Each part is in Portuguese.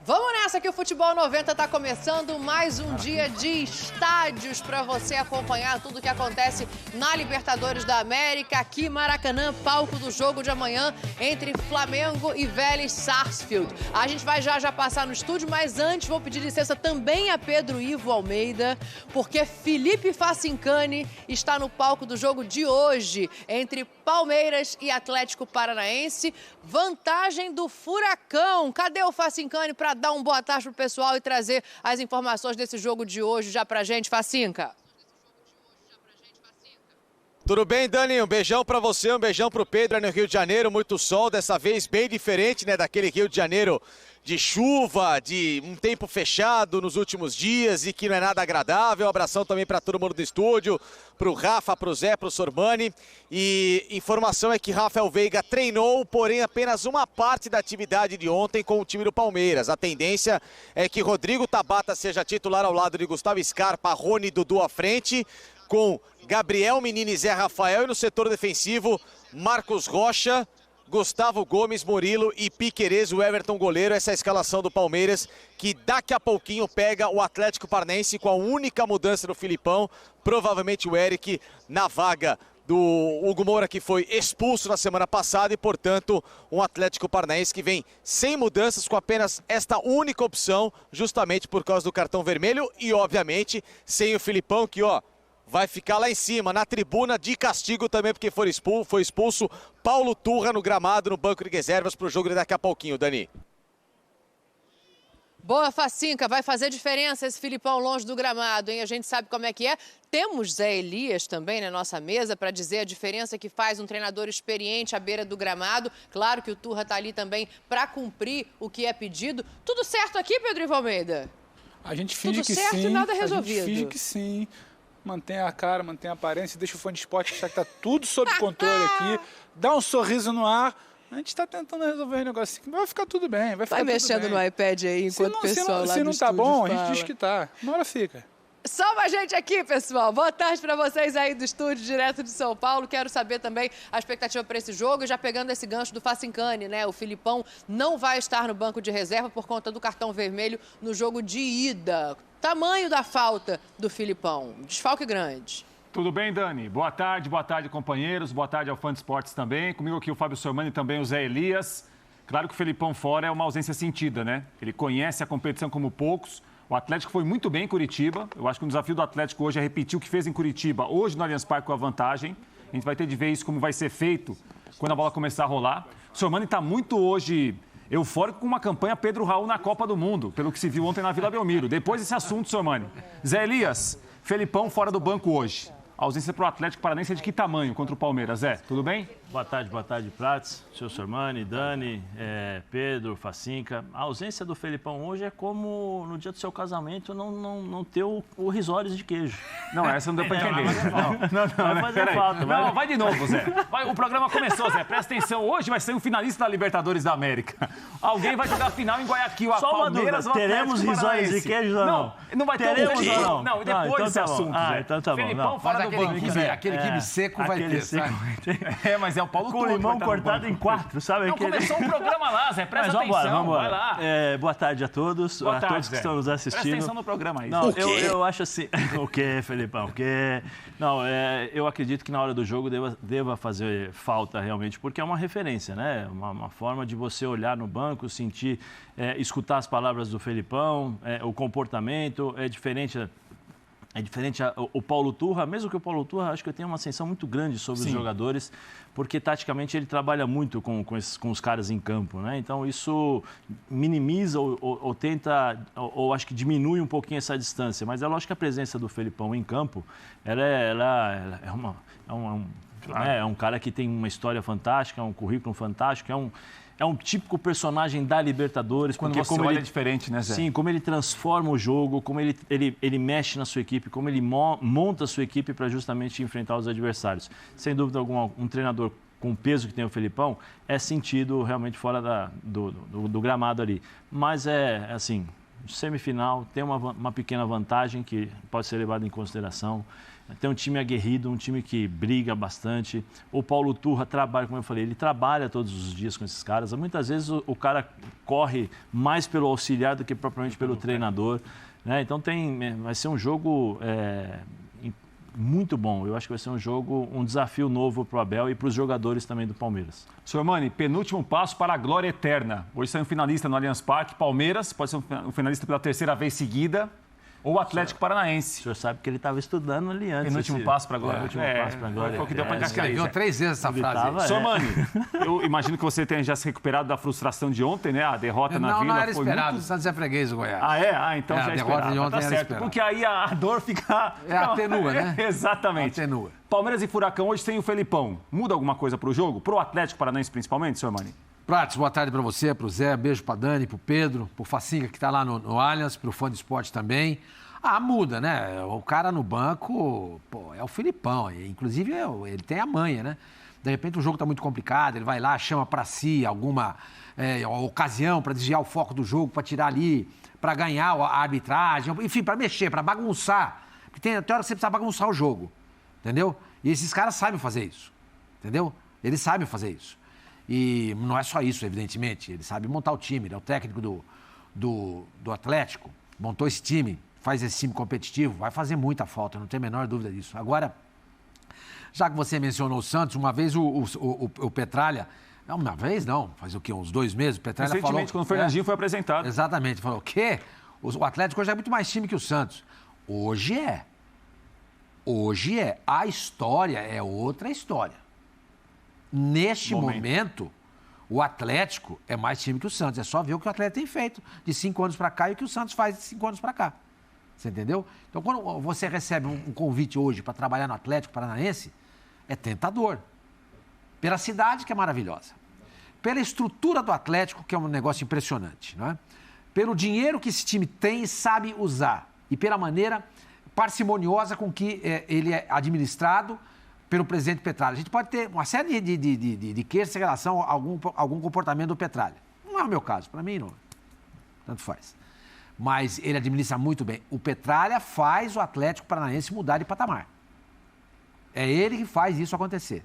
Vamos nessa que o Futebol 90 está começando mais um dia de estádios para você acompanhar tudo o que acontece na Libertadores da América. Aqui Maracanã, palco do jogo de amanhã entre Flamengo e Vélez Sarsfield. A gente vai já passar no estúdio, mas antes vou pedir licença também a Pedro Ivo Almeida, porque Felipe Facincani está no palco do jogo de hoje entre Palmeiras e Atlético Paranaense. Vantagem do Furacão. Cadê o Facincani para dar uma boa tarde pro pessoal e trazer as informações desse jogo de hoje já pra gente, Facinca? Tudo bem, Dani? Um beijão pra você, um beijão pro Pedro, no Rio de Janeiro. Muito sol, dessa vez bem diferente, né, daquele Rio de Janeiro de chuva, de um tempo fechado nos últimos dias e que não é nada agradável. Um abração também para todo mundo do estúdio, pro Rafa, pro Zé, pro Sormani. E informação é que Rafael Veiga treinou, porém apenas uma parte da atividade de ontem com o time do Palmeiras. A tendência é que Rodrigo Tabata seja titular ao lado de Gustavo Scarpa, Rony e Dudu à frente, com Gabriel Menino e Zé Rafael, e no setor defensivo, Marcos Rocha, Gustavo Gomes, Murilo e Piquerez, o Everton goleiro. Essa é a escalação do Palmeiras, que daqui a pouquinho pega o Atlético Paranaense com a única mudança do Filipão, provavelmente o Eric na vaga do Hugo Moura, que foi expulso na semana passada, e portanto um Atlético Paranaense que vem sem mudanças, com apenas esta única opção, justamente por causa do cartão vermelho, e obviamente sem o Filipão, que vai ficar lá em cima, na tribuna de castigo também, porque foi expulso Paulo Turra no gramado, no banco de reservas para o jogo de daqui a pouquinho, Dani. Boa, Facinca, vai fazer diferença esse Filipão longe do gramado, hein? A gente sabe como é que é. Temos Zé Elias também na nossa mesa para dizer a diferença que faz um treinador experiente à beira do gramado. Claro que o Turra está ali também para cumprir o que é pedido. Tudo certo aqui, Pedro Ivo Almeida? A gente finge que sim. Tudo certo e nada resolvido. A gente finge que sim. Mantém a cara, mantém a aparência, deixa o fã de esporte achar que tá tudo sob controle aqui, dá um sorriso no ar. A gente está tentando resolver o negócio aqui, mas vai ficar tudo bem, vai ficar tudo bem. Vai mexendo no iPad aí enquanto o pessoal lá do Se não tá bom, fala. a gente diz que tá. Uma hora fica. Salva a gente aqui, pessoal. Boa tarde para vocês aí do estúdio, direto de São Paulo. Quero saber também a expectativa para esse jogo. E já pegando esse gancho do Facincani, né? O Filipão não vai estar no banco de reserva por conta do cartão vermelho no jogo de ida. Tamanho da falta do Filipão. Desfalque grande. Tudo bem, Dani? Boa tarde, companheiros. Boa tarde ao Fã de Esportes também. Comigo aqui o Fábio Sormani e também o Zé Elias. Claro que o Filipão fora é uma ausência sentida, né? Ele conhece a competição como poucos. O Atlético foi muito bem em Curitiba. Eu acho que o desafio do Atlético hoje é repetir o que fez em Curitiba, hoje no Allianz Parque com a vantagem. A gente vai ter de ver isso como vai ser feito quando a bola começar a rolar. O Sormani está muito hoje eufórico com uma campanha Pedro Raul na Copa do Mundo, pelo que se viu ontem na Vila Belmiro. Depois desse assunto, Sormani. Zé Elias, Felipão fora do banco hoje. A ausência para o Atlético Paranaense é de que tamanho contra o Palmeiras, Zé? Tudo bem? Boa tarde, Prats, seu Sormani, Dani, Pedro, Facinca. A ausência do Felipão hoje é como no dia do seu casamento não ter o risórios de queijo. Não, essa não deu para entender. Vai fazer falta. Não, vai de novo, Zé. O programa começou, Zé. Presta atenção. Hoje vai ser um finalista da Libertadores da América. Alguém vai jogar a final em Guayaquil. A Só uma Palmeiras dúvida. Teremos risórios de queijo ou não? Não vai ter Teremos ou não? Não, e depois então desse assunto, Zé. Então tá bom. Felipão fora do banco, Zé. Aquele quibe seco vai ter, sabe? Mas é o Paulo Com Turra limão cortado em 4, sabe? Não, começou um programa lá, Zé. Presta atenção. Vambora. Vai lá. Boa tarde a todos, a todos que estão nos assistindo. Presta atenção no programa aí. Não, eu acho assim... O quê, Felipão? Não, eu acredito que na hora do jogo deva fazer falta realmente, porque é uma referência, né? Uma forma de você olhar no banco, sentir, escutar as palavras do Felipão, o comportamento, é diferente o Paulo Turra, mesmo que o Paulo Turra, acho que eu tenho uma ascensão muito grande sobre os jogadores, porque taticamente ele trabalha muito com os caras em campo, né? Então isso minimiza ou tenta, ou acho que diminui um pouquinho essa distância, mas é lógico que a presença do Felipão em campo, é um cara que tem uma história fantástica, um currículo fantástico, é um típico personagem da Libertadores. Quando você olha é diferente, né, Zé? Sim, como ele transforma o jogo, como ele mexe na sua equipe, como ele monta a sua equipe para justamente enfrentar os adversários. Sem dúvida alguma, um treinador com o peso que tem o Felipão é sentido realmente fora do gramado ali. Mas assim, semifinal, tem uma pequena vantagem que pode ser levada em consideração. Tem um time aguerrido, um time que briga bastante. O Paulo Turra trabalha, como eu falei, ele trabalha todos os dias com esses caras. Muitas vezes o cara corre mais pelo auxiliar do que propriamente pelo treinador, né? Então vai ser um jogo muito bom. Eu acho que vai ser um desafio novo para o Abel e para os jogadores também do Palmeiras. Sormani, penúltimo passo para a glória eterna. Hoje sai um finalista no Allianz Parque, Palmeiras, pode ser um finalista pela terceira vez seguida, ou Atlético Paranaense. O senhor sabe que ele estava estudando ali antes. Penúltimo passo para a glória. Penúltimo passo para a glória. Foi o que deu para Escreveu 3 vezes essa frase. Sormani, eu imagino que você tenha já se recuperado da frustração de ontem, né? A derrota na Vila. Não era foi esperado. muito... O Santos é freguês do Goiás. Ah, é? Então já a derrota de ontem tá era certo. esperado. Porque aí a dor fica... Atenua, né? Exatamente. Atenua. Palmeiras e Furacão hoje sem o Felipão. Muda alguma coisa para o jogo? Para o Atlético Paranaense principalmente, Sormani? Prates, boa tarde para você, para o Zé, beijo para Dani, para o Pedro, para o Facinga que está lá no Allianz, para o Fã de Esporte também. Muda, né? O cara no banco, é o Felipão. Inclusive, ele tem a manha, né? De repente, o jogo está muito complicado, ele vai lá, chama para si alguma ocasião para desviar o foco do jogo, para tirar ali, para ganhar a arbitragem, enfim, para mexer, para bagunçar. Porque tem hora que você precisa bagunçar o jogo, entendeu? E esses caras sabem fazer isso, entendeu? Eles sabem fazer isso. E não é só isso, evidentemente. Ele sabe montar o time, ele é o técnico do Atlético, montou esse time, faz esse time competitivo, vai fazer muita falta, não tem a menor dúvida disso. Agora, já que você mencionou o Santos, uma vez o Petralha, não, uma vez não, faz o quê? Uns 2 meses, o Petralha falou... Recentemente, quando o Fernandinho foi apresentado. Exatamente, falou, o quê? O Atlético hoje é muito mais time que o Santos. Hoje é. A história é outra história. Neste momento, o Atlético é mais time que o Santos. É só ver o que o Atlético tem feito de 5 anos para cá e o que o Santos faz de 5 anos para cá. Você entendeu? Então, quando você recebe um convite hoje para trabalhar no Atlético Paranaense, é tentador. Pela cidade, que é maravilhosa. Pela estrutura do Atlético, que é um negócio impressionante. Não é? Pelo dinheiro que esse time tem e sabe usar. E pela maneira parcimoniosa com que ele é administrado pelo presidente Petralha. A gente pode ter uma série de queixas em relação a algum comportamento do Petralha. Não é o meu caso, para mim não. Tanto faz. Mas ele administra muito bem. O Petralha faz o Atlético Paranaense mudar de patamar. É ele que faz isso acontecer.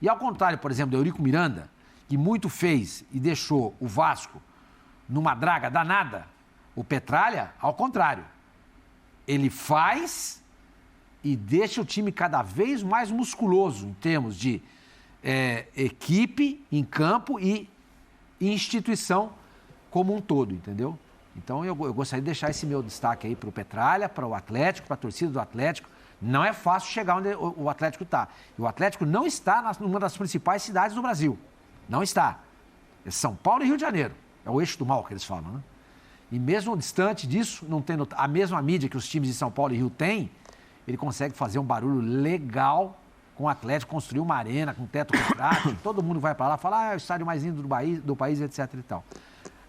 E ao contrário, por exemplo, do Eurico Miranda, que muito fez e deixou o Vasco numa draga danada, o Petralha, ao contrário, ele faz e deixa o time cada vez mais musculoso em termos de equipe em campo e instituição como um todo, entendeu? Então, eu gostaria de deixar esse meu destaque aí para o Petralha, para o Atlético, para a torcida do Atlético. Não é fácil chegar onde o Atlético está. E o Atlético não está numa das principais cidades do Brasil. Não está. É São Paulo e Rio de Janeiro. É o eixo do mal que eles falam, né? E mesmo distante disso, não tendo a mesma mídia que os times de São Paulo e Rio têm, ele consegue fazer um barulho legal com o Atlético, construir uma arena com teto retrátil. Todo mundo vai para lá e fala, é o estádio mais lindo do país, etc e tal.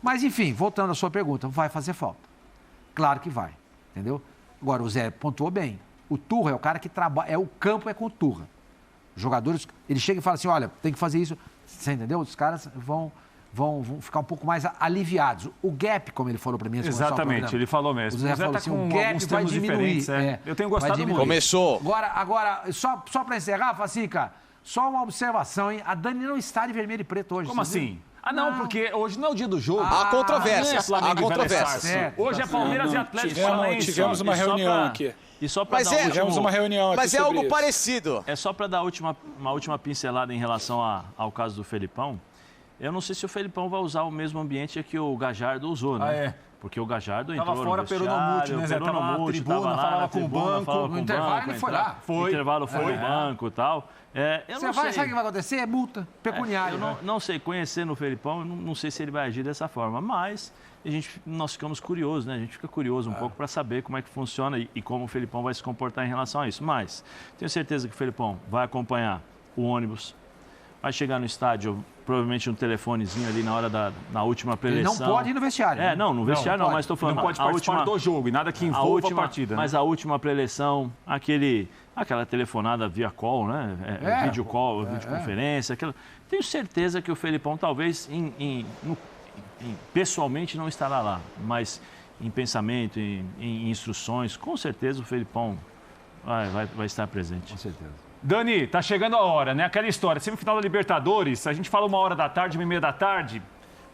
Mas, enfim, voltando à sua pergunta, vai fazer falta. Claro que vai, entendeu? Agora, o Zé pontuou bem. O Turra é o cara que trabalha, o campo é com o Turra. Os jogadores, ele chega e fala assim, olha, tem que fazer isso. Você entendeu? Os caras vão ficar um pouco mais aliviados. O gap, como ele falou para mim... Exatamente, ele falou mesmo. O Zé falou tá assim, com o gap alguns vai termos diminuir. diferentes. Eu tenho gostado muito. Começou. Agora só para encerrar, Facinca, só uma observação, hein? A Dani não está de vermelho e preto hoje. Como assim? Não, porque hoje não é o dia do jogo. Há controvérsias. Há controvérsias. Hoje é Palmeiras e Atlético Paranaense. Tivemos uma reunião aqui. E só para Tivemos uma reunião aqui. Mas é sobre algo isso. parecido. É só para dar uma última pincelada em relação ao caso do Felipão. Eu não sei se o Felipão vai usar o mesmo ambiente que o Gajardo usou, né? Porque o Gajardo entrou fora, no vestiário, perou no mute, tava lá, falava com o banco. No intervalo ele foi lá. No intervalo foi no banco e tal. Eu não sei. Sabe o que vai acontecer? É multa pecuniária. Eu não sei, conhecendo o Felipão, eu não sei se ele vai agir dessa forma, mas nós ficamos curiosos, né? A gente fica curioso um pouco para saber como é que funciona e como o Felipão vai se comportar em relação a isso. Mas tenho certeza que o Felipão vai acompanhar o ônibus, vai chegar no estádio, provavelmente um telefonezinho ali na última preleção. Ele não pode ir no vestiário. No vestiário não, mas estou falando... Não pode participar do jogo e nada que envolva a partida. Mas a última preleção, aquela telefonada via call, né? Vídeo call, videoconferência, tenho certeza que o Felipão talvez pessoalmente não estará lá, mas em pensamento, em instruções, com certeza o Felipão vai estar presente. Com certeza. Dani, tá chegando a hora, né? Aquela história, semifinal da Libertadores, a gente fala 1h, 1h30,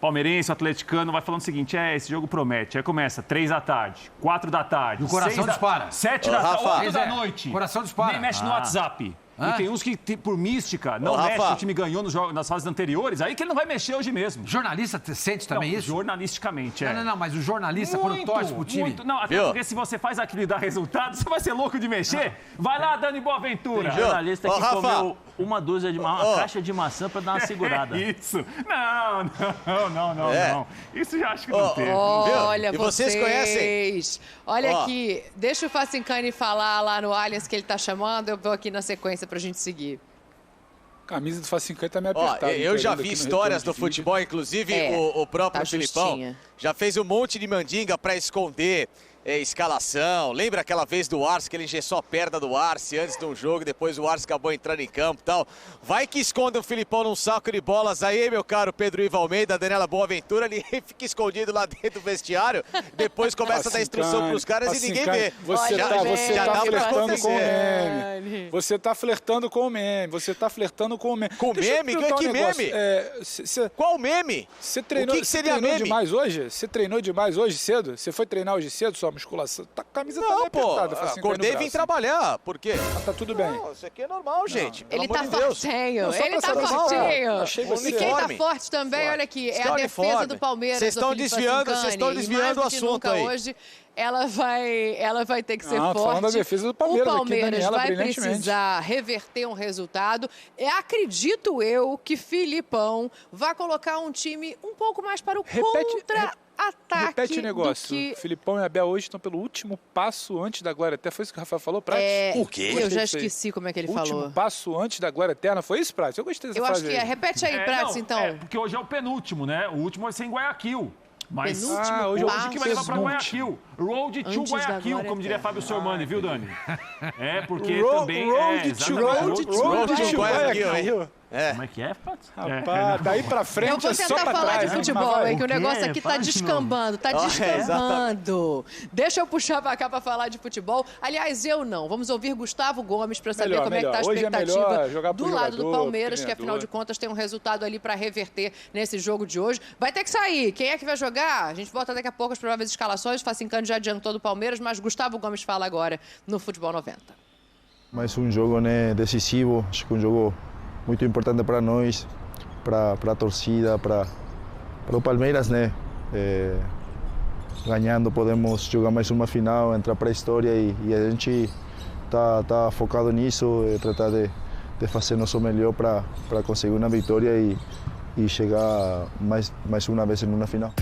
palmeirense, atleticano, vai falando o seguinte, esse jogo promete. Aí começa 3h, 4h. E o coração dispara. 7h, 8h. Coração dispara. Nem mexe no WhatsApp. E tem uns que, por mística, não mexe, o time ganhou nas fases anteriores, aí que ele não vai mexer hoje mesmo. Jornalista sente também isso? Jornalisticamente, Não, mas o jornalista, quando torce pro time... Não, até porque se você faz aquilo e dá resultado, você vai ser louco de mexer. Vai lá, Dani Boaventura. Tem jornalista que comeu uma caixa de maçã para dar uma segurada. Isso. Não. Isso já acho que não teve. Olha, e vocês conhecem? Olha aqui, deixa o Facincani falar lá no Allianz que ele tá chamando, eu vou aqui na sequência pra gente seguir. A camisa do Facincani tá meio apertada. Eu já vi histórias do futebol, inclusive o próprio Felipão já fez um monte de mandinga pra esconder escalação. Lembra aquela vez do Arce, que ele engessou a perna do Arce antes de um jogo, depois o Arce acabou entrando em campo e tal. Vai que esconde o Felipão num saco de bolas aí, meu caro Pedro Ivo Almeida, Daniela Boaventura, ele fica escondido lá dentro do vestiário, depois começa a dar instrução pros caras e ninguém vê. Você tá flertando com o meme. Você tá flertando com o meme. Com meme? Que meme? Qual meme? Você treinou, o que seria meme? Demais hoje? Você treinou demais hoje cedo? Você foi treinar hoje cedo, sua musculação? A camisa tá meio apertada. Acordei e vim trabalhar. Por quê? Tá tudo bem. Não, isso aqui é normal, gente. Ele tá fortinho. Ele tá fortinho. Achei E quem tá forte também, olha aqui, é a defesa do Palmeiras. Vocês estão desviando o assunto aí. Hoje, ela vai ter que ser forte. Falando da defesa do Palmeiras, o Palmeiras aqui, Daniela, vai precisar reverter um resultado. Acredito eu que Filipão vai colocar um time um pouco mais para o contra-ataque. Repete o negócio. Filipão e Abel hoje estão pelo último passo antes da glória eterna. Foi isso que o Rafael falou, Prates? O quê? Eu já esqueci como é que ele falou. Último passo antes da glória eterna. Foi isso, Prates? Eu gostei dessa frase. Eu acho que é. Repete aí, Prates, então. Porque hoje é o penúltimo, né? O último vai ser em Guayaquil. Mas hoje que vai levar pra Guayaquil. Road to Guayaquil, como diria Fábio Sormani, viu, Dani? Porque também Road to Guayaquil. Como é que é, Pato? Rapaz, daí pra frente é só pra trás. Eu vou tentar falar de futebol, que o negócio aqui tá descambando, Deixa eu puxar pra cá pra falar de futebol. Aliás, eu não. Vamos ouvir Gustavo Gomes pra saber como é que tá a expectativa do lado do Palmeiras, que afinal de contas tem um resultado ali pra reverter nesse jogo de hoje. Vai ter que sair. Quem é que vai jogar? A gente volta daqui a pouco as prováveis escalações. Facincani já adiantou do Palmeiras, mas Gustavo Gomes fala agora no Futebol 90. Mais um jogo, né, decisivo. Acho que um jogo muito importante para nós, para a torcida, para o Palmeiras, né? Ganhando podemos jogar mais uma final, entrar para a história e a gente tá focado nisso, tratar de fazer nosso melhor para conseguir uma vitória e chegar mais uma vez em uma final.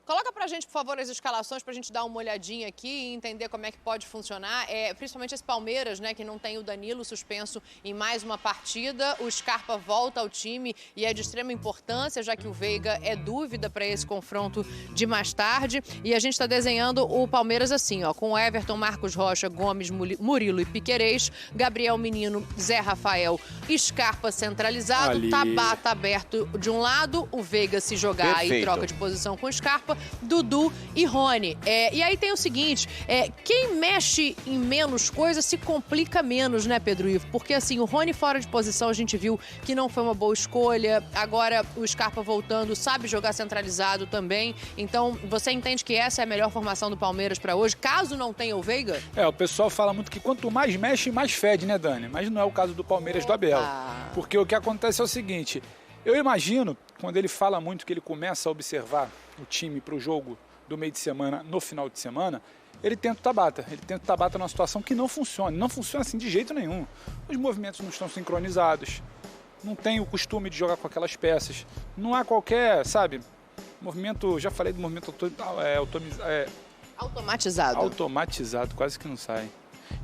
Coloca pra gente, por favor, as escalações pra gente dar uma olhadinha aqui e entender como é que pode funcionar. Principalmente esse Palmeiras, né, que não tem o Danilo suspenso em mais uma partida. O Scarpa volta ao time e é de extrema importância, já que o Veiga é dúvida para esse confronto de mais tarde. E a gente está desenhando o Palmeiras assim, ó, com Everton, Marcos Rocha, Gomes, Murilo e Piquerez, Gabriel Menino, Zé Rafael, Scarpa centralizado, Tabata aberto de um lado, o Veiga se jogar e troca de posição com o Scarpa, Dudu e Rony. E aí tem o seguinte, quem mexe em menos coisa se complica menos, né, Pedro Ivo? Porque assim, o Rony fora de posição a gente viu que não foi uma boa escolha, agora o Scarpa voltando, sabe jogar centralizado também, então você entende que essa é a melhor formação do Palmeiras para hoje, caso não tenha o Veiga? O pessoal fala muito que quanto mais mexe, mais fede, né, Dani? Mas não é o caso do Palmeiras do Abel. Porque o que acontece é o seguinte, eu imagino, quando ele fala muito que ele começa a observar o time para o jogo do meio de semana, no final de semana, ele tenta o Tabata. Ele tenta o Tabata numa situação que não funciona. Não funciona assim de jeito nenhum. Os movimentos não estão sincronizados. Não tem o costume de jogar com aquelas peças. Não há qualquer, sabe, movimento... Já falei do movimento automatizado. Automatizado, quase que não sai.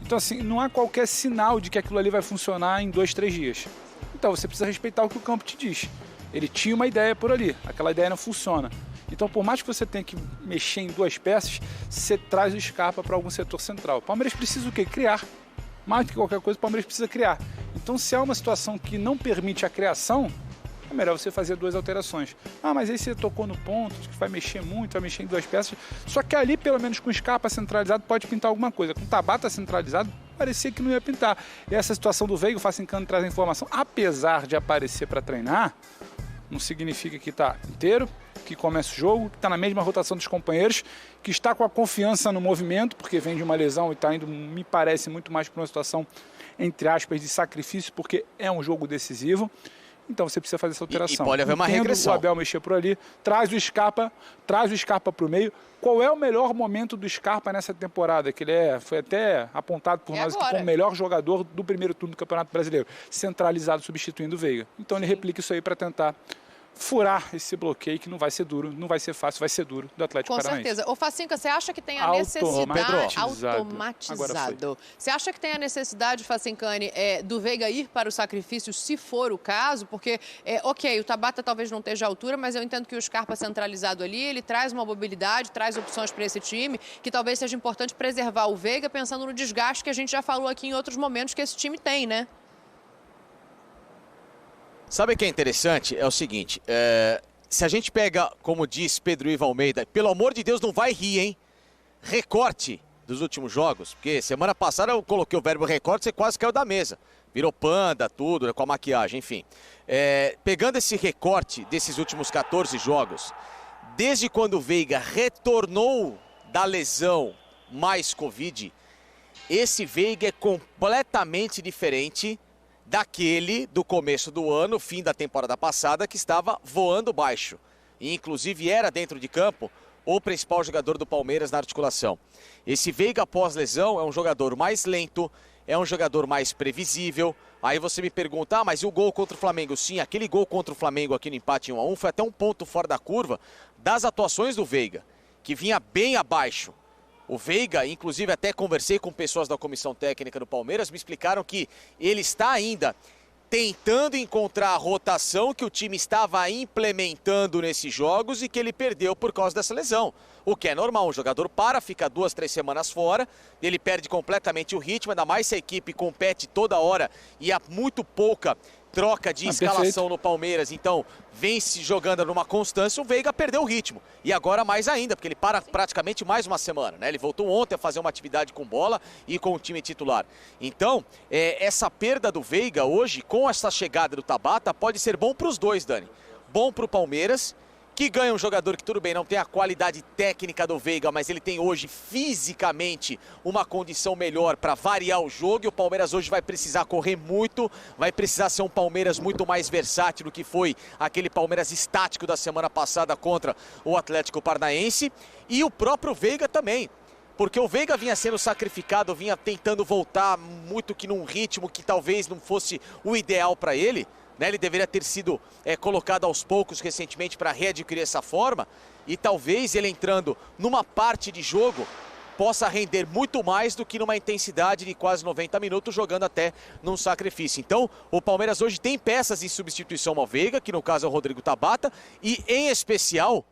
Então, assim, não há qualquer sinal de que aquilo ali vai funcionar em 2, 3 dias. Então, você precisa respeitar o que o campo te diz. Ele tinha uma ideia por ali. Aquela ideia não funciona. Então, por mais que você tenha que mexer em 2 peças, você traz o Scarpa para algum setor central. O Palmeiras precisa o quê? Criar. Mais do que qualquer coisa, o Palmeiras precisa criar. Então, se há uma situação que não permite a criação, é melhor você fazer 2 alterações. Ah, mas aí você tocou no ponto, que vai mexer muito, vai mexer em 2 peças. Só que ali, pelo menos com o Scarpa centralizado, pode pintar alguma coisa. Com o Tabata centralizado, parecia que não ia pintar. E essa situação do Veiga, o Facincani traz a informação, apesar de aparecer para treinar, não significa que está inteiro, que começa o jogo, que está na mesma rotação dos companheiros, que está com a confiança no movimento, porque vem de uma lesão e está indo, me parece, muito mais para uma situação, entre aspas, de sacrifício, porque é um jogo decisivo. Então você precisa fazer essa alteração. E pode haver uma regressão. O Abel mexer por ali, traz o Scarpa para o meio. Qual é o melhor momento do Scarpa nessa temporada? Que ele foi até apontado por nós como o melhor jogador do primeiro turno do Campeonato Brasileiro, centralizado, substituindo o Veiga. Então ele replica isso aí para tentar furar esse bloqueio, que não vai ser duro, não vai ser fácil, vai ser duro do Atlético Paranaense. Com certeza. Ô, Facinca, você acha que tem a necessidade... Automatizado. Você acha que tem a necessidade, Facincani, do Veiga ir para o sacrifício, se for o caso? Porque, ok, o Tabata talvez não esteja à altura, mas eu entendo que o Scarpa centralizado ali, ele traz uma mobilidade, traz opções para esse time, que talvez seja importante preservar o Veiga, pensando no desgaste que a gente já falou aqui em outros momentos que esse time tem, né? Sabe o que é interessante? É o seguinte, se a gente pega, como diz Pedro Ivo Almeida, pelo amor de Deus, não vai rir, hein? Recorte dos últimos jogos, porque semana passada eu coloquei o verbo recorte, você quase caiu da mesa. Virou panda, tudo, né, com a maquiagem, enfim. Pegando esse recorte desses últimos 14 jogos, desde quando o Veiga retornou da lesão mais Covid, esse Veiga é completamente diferente daquele do começo do ano, fim da temporada passada, que estava voando baixo. E inclusive era dentro de campo o principal jogador do Palmeiras na articulação. Esse Veiga pós-lesão é um jogador mais lento, é um jogador mais previsível. Aí você me pergunta, mas e o gol contra o Flamengo? Sim, aquele gol contra o Flamengo aqui no empate 1-1 foi até um ponto fora da curva das atuações do Veiga, que vinha bem abaixo. O Veiga, inclusive até conversei com pessoas da comissão técnica do Palmeiras, me explicaram que ele está ainda tentando encontrar a rotação que o time estava implementando nesses jogos e que ele perdeu por causa dessa lesão. O que é normal, um jogador fica 2, 3 semanas fora, ele perde completamente o ritmo, ainda mais se a equipe compete toda hora e há muito pouca troca de escalação no Palmeiras, então vem se jogando numa constância, o Veiga perdeu o ritmo. E agora mais ainda, porque ele para praticamente mais uma semana, né? Ele voltou ontem a fazer uma atividade com bola e com o time titular. Então, essa perda do Veiga hoje, com essa chegada do Tabata, pode ser bom para os dois, Dani. Bom para o Palmeiras, que ganha um jogador que, tudo bem, não tem a qualidade técnica do Veiga, mas ele tem hoje fisicamente uma condição melhor para variar o jogo, e o Palmeiras hoje vai precisar correr muito, vai precisar ser um Palmeiras muito mais versátil do que foi aquele Palmeiras estático da semana passada contra o Atlético Paranaense, e o próprio Veiga também. Porque o Veiga vinha sendo sacrificado, vinha tentando voltar muito que num ritmo que talvez não fosse o ideal para ele. Ele deveria ter sido colocado aos poucos recentemente para readquirir essa forma, e talvez ele entrando numa parte de jogo possa render muito mais do que numa intensidade de quase 90 minutos, jogando até num sacrifício. Então, o Palmeiras hoje tem peças em substituição ao Veiga, que no caso é o Rodrigo Tabata, e em especial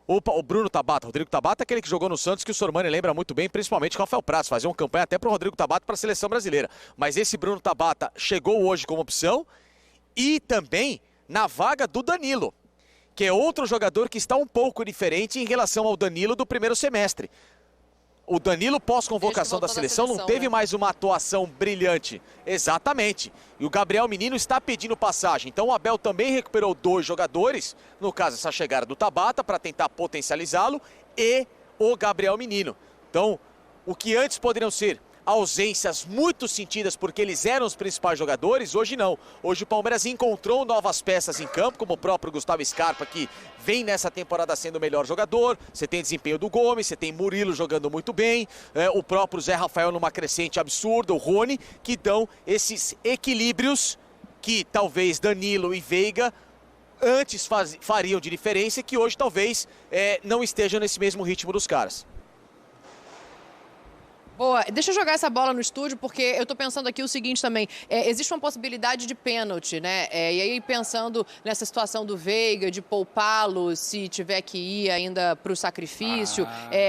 o Bruno Tabata. Rodrigo Tabata é aquele que jogou no Santos, que o Sormani lembra muito bem, principalmente Rafael Prats, fazia uma campanha até para o Rodrigo Tabata para a seleção brasileira. Mas esse Bruno Tabata chegou hoje como opção, e também na vaga do Danilo, que é outro jogador que está um pouco diferente em relação ao Danilo do primeiro semestre. O Danilo, pós-convocação da seleção, não teve mais uma atuação brilhante. Exatamente. E o Gabriel Menino está pedindo passagem. Então o Abel também recuperou 2 jogadores, no caso essa chegada do Tabata, para tentar potencializá-lo, e o Gabriel Menino. Então, o que antes poderiam ser ausências muito sentidas porque eles eram os principais jogadores, hoje não. Hoje o Palmeiras encontrou novas peças em campo, como o próprio Gustavo Scarpa, que vem nessa temporada sendo o melhor jogador. Você tem desempenho do Gomes, você tem Murilo jogando muito bem, o próprio Zé Rafael numa crescente absurda, o Rony, que dão esses equilíbrios que talvez Danilo e Veiga antes fariam de diferença e que hoje talvez não estejam nesse mesmo ritmo dos caras. Boa, deixa eu jogar essa bola no estúdio, porque eu tô pensando aqui o seguinte também, existe uma possibilidade de pênalti, né? E aí pensando nessa situação do Veiga, de poupá-lo se tiver que ir ainda para o sacrifício,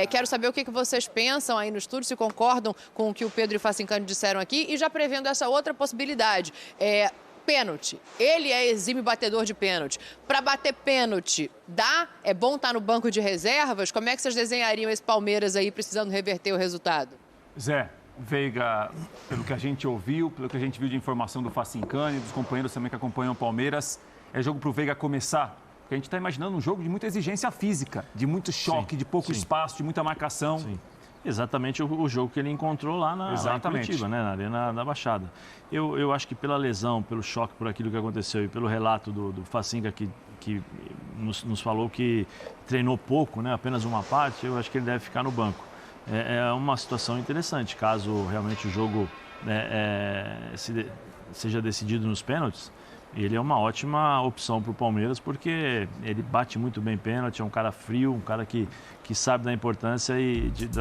quero saber o que vocês pensam aí no estúdio, se concordam com o que o Pedro e o Facincani disseram aqui, e já prevendo essa outra possibilidade, pênalti. Ele é exímio batedor de pênalti. Para bater pênalti, dá? É bom estar no banco de reservas? Como é que vocês desenhariam esse Palmeiras aí precisando reverter o resultado? Zé, Veiga, pelo que a gente ouviu, pelo que a gente viu de informação do Facincani, dos companheiros também que acompanham o Palmeiras, é jogo para o Veiga começar? Porque a gente está imaginando um jogo de muita exigência física, de muito choque, de pouco espaço, de muita marcação. Sim. Exatamente o jogo que ele encontrou lá na Curitiba, né? Na Arena da Baixada. Eu acho que pela lesão, pelo choque, por aquilo que aconteceu e pelo relato do Facinca que nos falou que treinou pouco, né? Apenas uma parte, eu acho que ele deve ficar no banco. É uma situação interessante, caso realmente o jogo seja decidido nos pênaltis. Ele é uma ótima opção para o Palmeiras, porque ele bate muito bem pênalti, é um cara frio, um cara que sabe da importância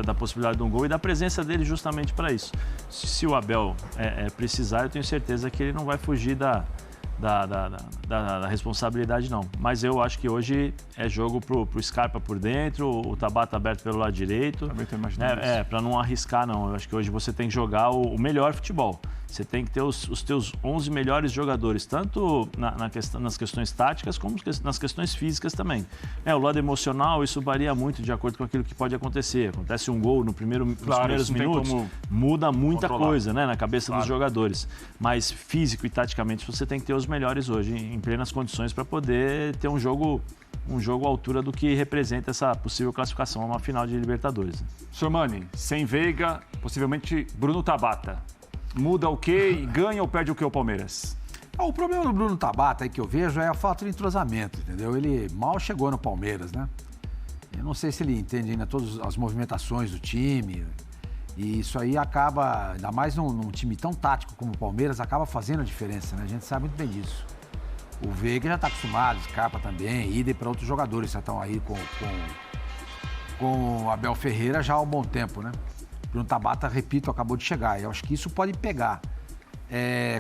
da possibilidade de um gol e da presença dele justamente para isso. Se o Abel precisar, eu tenho certeza que ele não vai fugir da responsabilidade, não. Mas eu acho que hoje é jogo pro Scarpa por dentro, o Tabata aberto pelo lado direito. Também tô imaginando isso. Para não arriscar, não. Eu acho que hoje você tem que jogar o melhor futebol. Você tem que ter os teus 11 melhores jogadores, tanto nas questões táticas como nas questões físicas também. O lado emocional, isso varia muito de acordo com aquilo que pode acontecer. Acontece um gol nos primeiros minutos, muda muita coisa, né, na cabeça dos jogadores. Mas físico e taticamente você tem que ter os melhores hoje, em plenas condições, para poder ter um jogo à altura do que representa essa possível classificação a uma final de Libertadores. Sormani, sem Veiga, possivelmente Bruno Tabata. Muda o quê? Ganha ou perde o quê o Palmeiras? O problema do Bruno Tabata aí que eu vejo é a falta de entrosamento, entendeu? Ele mal chegou no Palmeiras, né? Eu não sei se ele entende ainda todas as movimentações do time. E isso aí acaba, ainda mais num time tão tático como o Palmeiras, acaba fazendo a diferença, né? A gente sabe muito bem disso. O Veiga já está acostumado, Scarpa também, idem para outros jogadores que já estão aí com o Abel Ferreira já há um bom tempo, né? Bruno Tabata, repito, acabou de chegar. Eu acho que isso pode pegar.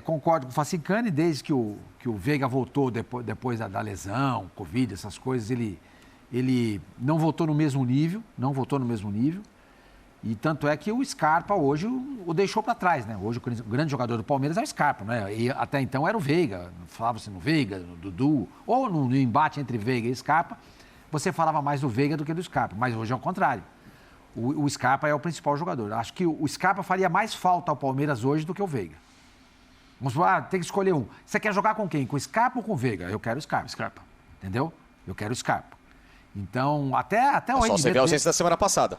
Concordo com o Facincani, desde que o Veiga voltou depois da lesão, Covid, essas coisas, ele não voltou no mesmo nível, E tanto é que o Scarpa hoje o deixou para trás, né? Hoje o grande jogador do Palmeiras é o Scarpa, né? E até então era o Veiga, falava-se no Veiga, no Dudu, ou no embate entre Veiga e Scarpa, você falava mais do Veiga do que do Scarpa, mas hoje é o contrário. O Scarpa é o principal jogador. Acho que o Scarpa faria mais falta ao Palmeiras hoje do que o Veiga. Vamos falar, tem que escolher um. Você quer jogar com quem? Com o Scarpa ou com o Veiga? Eu quero o Scarpa. Entendeu? Eu quero o Scarpa. Então, até o só você vê a ausência da semana passada.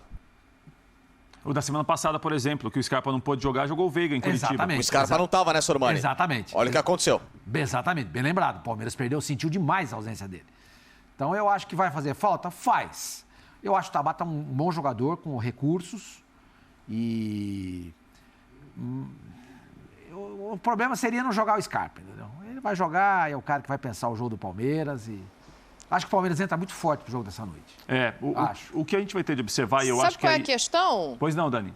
O da semana passada, por exemplo, que o Scarpa não pôde jogar, jogou o Veiga em Curitiba. Exatamente. O Scarpa não estava, né, Sormani? Exatamente. Olha o que aconteceu. Exatamente, bem lembrado. O Palmeiras sentiu demais a ausência dele. Então, eu acho que vai fazer falta? Faz. Eu acho o Tabata um bom jogador, com recursos. E o problema seria não jogar o Scarpa, entendeu? Ele vai jogar, é o cara que vai pensar o jogo do Palmeiras e... Acho que o Palmeiras entra muito forte pro jogo dessa noite. O que a gente vai ter de observar, e eu Sabe acho que... qual é a questão? Pois não, Dani.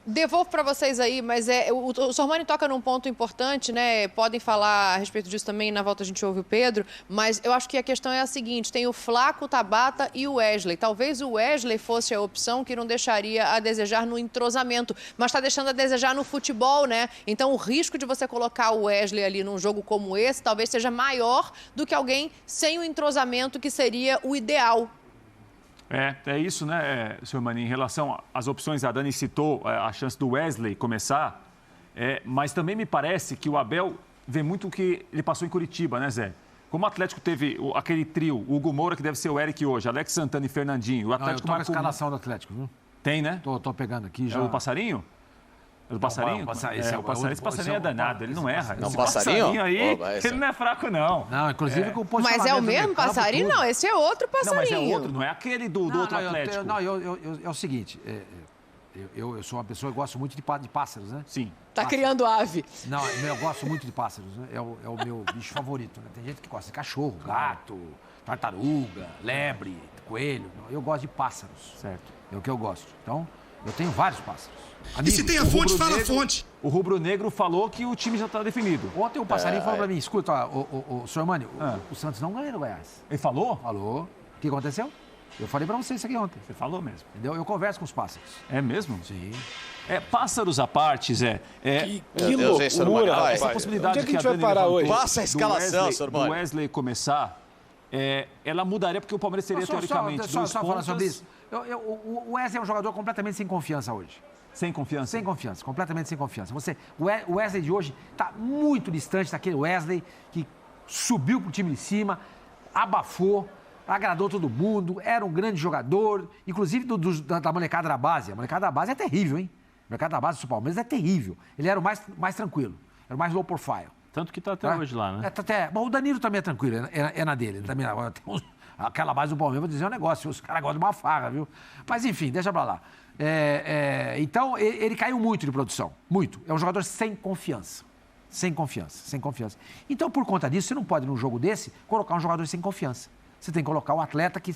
Devolvo para vocês aí, mas o Sormani toca num ponto importante, né? Podem falar a respeito disso também, na volta a gente ouve o Pedro, mas eu acho que a questão é a seguinte, tem o Flaco, o Tabata e o Wesley. Talvez o Wesley fosse a opção que não deixaria a desejar no entrosamento, mas está deixando a desejar no futebol, né? Então o risco de você colocar o Wesley ali num jogo como esse talvez seja maior do que alguém sem o entrosamento, que seria o ideal. É isso, né, senhor Mani? Em relação às opções, a Dani citou a chance do Wesley começar, mas também me parece que o Abel vê muito o que ele passou em Curitiba, né, Zé? Como o Atlético teve aquele trio, o Hugo Moura, que deve ser o Eric hoje, Alex Santana e Fernandinho, o Atlético marcou... a escalação do Atlético, viu? Tem, né? Tô pegando aqui já. É o Passarinho? É do Passarinho? Esse Passarinho é danado, ele não erra. Não, Passarinho aí, ele não é fraco, não. Não, inclusive com o posicionamento. Mas é o mesmo Passarinho? Não, esse é outro Passarinho. Não, mas é outro, não é aquele do outro Atlético. É o seguinte, eu sou uma pessoa que gosto muito de pássaros, né? Sim. Tá criando ave. Não, eu gosto muito de pássaros, né? É o meu bicho favorito, né? Tem gente que gosta de cachorro, gato, tartaruga, lebre, coelho. Eu gosto de pássaros. Certo. É o que eu gosto. Então, Eu tenho vários pássaros. E se tem a fonte, fala a fonte. O rubro-negro falou que o time já está definido. Ontem um passarinho falou pra mim, escuta, o senhor Mani, o Santos não ganha no Goiás. Ele falou? Falou. O que aconteceu? Eu falei pra você isso aqui ontem. Você falou mesmo. Entendeu? Eu converso com os pássaros. É mesmo? Sim. Pássaros à parte, Zé. Que loucura, rapaz. Essa possibilidade Onde é que a gente a vai Dani parar levantou hoje? Passa a escalação, senhor do Mani. Wesley começar, ela mudaria porque o Palmeiras teria, teoricamente, dois falar pontas. sobre isso. O Wesley é um jogador completamente sem confiança hoje. Sem confiança? Sem confiança, completamente sem confiança. O Wesley de hoje está muito distante daquele Wesley que subiu pro time de cima, abafou, agradou todo mundo, era um grande jogador, inclusive da molecada da base. A molecada da base é terrível, hein? A molecada da base do Palmeiras é terrível. Ele era o mais tranquilo, era o mais low profile. Tanto que tá até hoje lá, né? Bom, o Danilo também é tranquilo, é na dele. Ele também, agora tem aquela base do Palmeiras, vou dizer um negócio, os caras gostam de uma farra, viu? Mas enfim, deixa pra lá. Então, ele caiu muito de produção, muito. É um jogador sem confiança. Sem confiança. Então, por conta disso, você não pode, num jogo desse, colocar um jogador sem confiança. Você tem que colocar um atleta que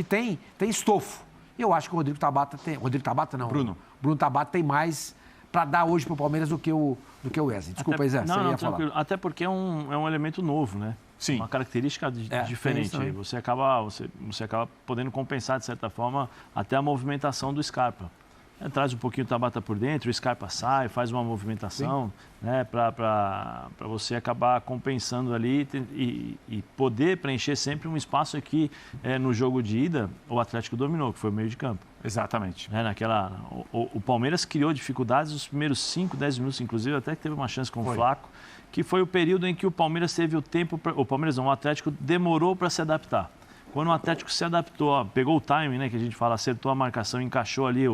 tem estofo. Eu acho que o Rodrigo Tabata tem... Rodrigo Tabata não. Bruno Tabata tem mais para dar hoje pro Palmeiras do que o Wesley. Desculpa, Zé, você ia falar. Até porque é um elemento novo, né? Sim. Uma característica diferente. Você acaba podendo compensar, de certa forma, até a movimentação do Scarpa. Traz um pouquinho o Tabata por dentro, o Scarpa sai, faz uma movimentação, né, para você acabar compensando ali e poder preencher sempre um espaço aqui no jogo de ida, o Atlético dominou, que foi o meio de campo. Exatamente. O Palmeiras criou dificuldades nos primeiros 5, 10 minutos, inclusive, até que teve uma chance com o Flaco, que foi o período em que o Palmeiras teve o tempo, o Atlético demorou para se adaptar. Quando o Atlético se adaptou, pegou o timing, né, que a gente fala, acertou a marcação, encaixou ali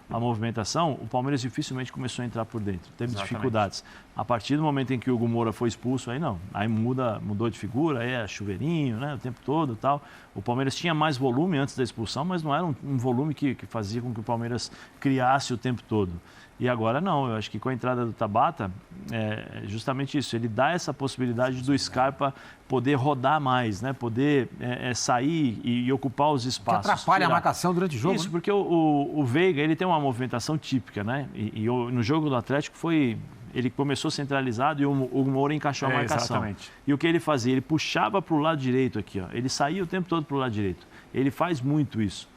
a movimentação, o Palmeiras dificilmente começou a entrar por dentro. Teve dificuldades. A partir do momento em que o Hugo Moura foi expulso, aí não. Aí mudou de figura, aí é chuveirinho, né, o tempo todo e tal. O Palmeiras tinha mais volume antes da expulsão, mas não era um volume que fazia com que o Palmeiras criasse o tempo todo. E agora não, eu acho que com a entrada do Tabata, é justamente isso, ele dá essa possibilidade do Scarpa poder rodar mais, né? Poder sair e ocupar os espaços. Que atrapalha a marcação durante o jogo. Isso, porque o Veiga, ele tem uma movimentação típica, né? E no jogo do Atlético ele começou centralizado e o Moura encaixou a marcação. Exatamente. E o que ele fazia? Ele puxava para o lado direito aqui, ó. Ele saía o tempo todo para o lado direito. Ele faz muito isso.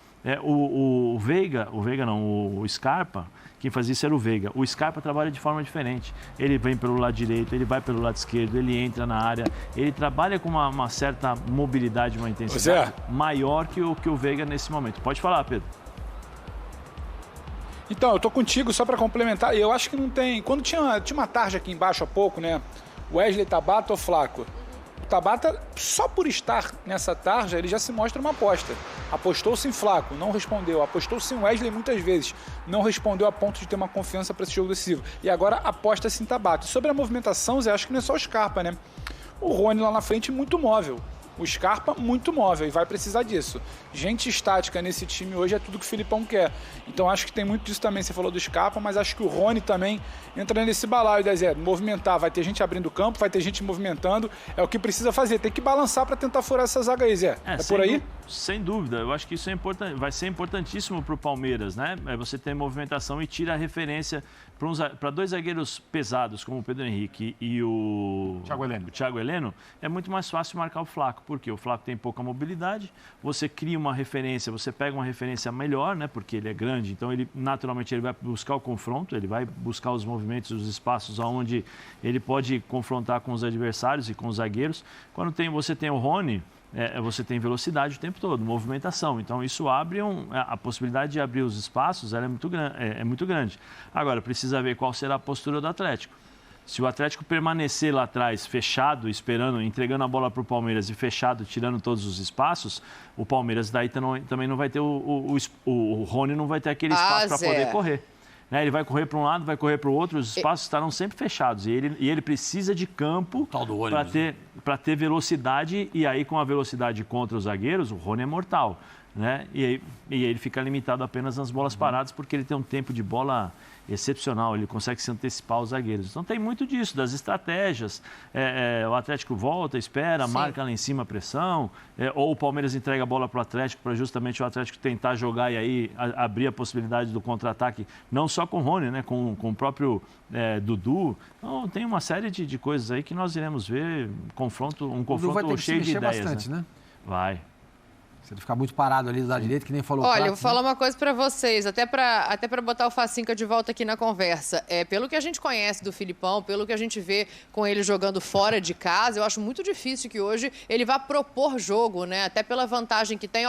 O Scarpa, quem fazia isso era o Veiga. O Scarpa trabalha de forma diferente. Ele vem pelo lado direito, ele vai pelo lado esquerdo, ele entra na área. Ele trabalha com uma certa mobilidade, uma intensidade maior que o Veiga nesse momento. Pode falar, Pedro. Então, eu tô contigo só para complementar. Eu acho que não tem... Quando tinha uma tarja aqui embaixo há pouco, né? Wesley, Tabata ou Flaco? O Tabata, só por estar nessa tarja, ele já se mostra uma aposta. Apostou-se em Flaco, não respondeu. Apostou-se em Wesley muitas vezes, não respondeu a ponto de ter uma confiança para esse jogo decisivo. E agora aposta-se em Tabata. E sobre a movimentação, Zé, acho que não é só o Scarpa, né? O Rony lá na frente muito móvel. O Scarpa muito móvel e vai precisar disso. Gente estática nesse time hoje é tudo que o Filipão quer. Então acho que tem muito disso também. Você falou do Scarpa, mas acho que o Rony também entra nesse balaio, né, Zé? Movimentar, vai ter gente abrindo o campo, vai ter gente movimentando. É o que precisa fazer. Tem que balançar para tentar furar essa zaga aí, Zé. É por aí? Sem dúvida. Eu acho que isso vai ser importantíssimo para o Palmeiras, né? Você tem movimentação e tira a referência para dois zagueiros pesados, como o Pedro Henrique e o Thiago Heleno, é muito mais fácil marcar o Flaco, porque o Flaco tem pouca mobilidade, você cria uma referência, você pega uma referência melhor, né? Porque ele é grande, então ele naturalmente ele vai buscar o confronto, ele vai buscar os movimentos, os espaços onde ele pode confrontar com os adversários e com os zagueiros. Quando você tem o Rony, você tem velocidade o tempo todo, movimentação. Então, isso abre a possibilidade de abrir os espaços, ela é muito grande. Agora, precisa ver qual será a postura do Atlético. Se o Atlético permanecer lá atrás, fechado, esperando, entregando a bola para o Palmeiras e fechado, tirando todos os espaços, o Palmeiras daí também não vai ter o Rony não vai ter aquele espaço para poder correr. Ele vai correr para um lado, vai correr para o outro, os espaços estarão sempre fechados. E ele precisa de campo para ter velocidade, e aí com a velocidade contra os zagueiros, o Rony é mortal. né? E aí ele fica limitado apenas nas bolas paradas, porque ele tem um tempo de bola excepcional, ele consegue se antecipar aos zagueiros. Então tem muito disso, das estratégias. O Atlético volta, espera, marca lá em cima a pressão, ou o Palmeiras entrega a bola para o Atlético para justamente o Atlético tentar jogar e aí abrir a possibilidade do contra-ataque, não só com o Rony, né? Com o próprio Dudu. Então tem uma série de coisas aí que nós iremos ver, um confronto cheio de ideias. Bastante, né? Vai. Se ele ficar muito parado ali do lado direito, que nem falou. Olha, eu vou falar uma coisa pra vocês, até pra botar o Facinca de volta aqui na conversa. Pelo que a gente conhece do Filipão, pelo que a gente vê com ele jogando fora de casa, eu acho muito difícil que hoje ele vá propor jogo, né? Até pela vantagem que tem,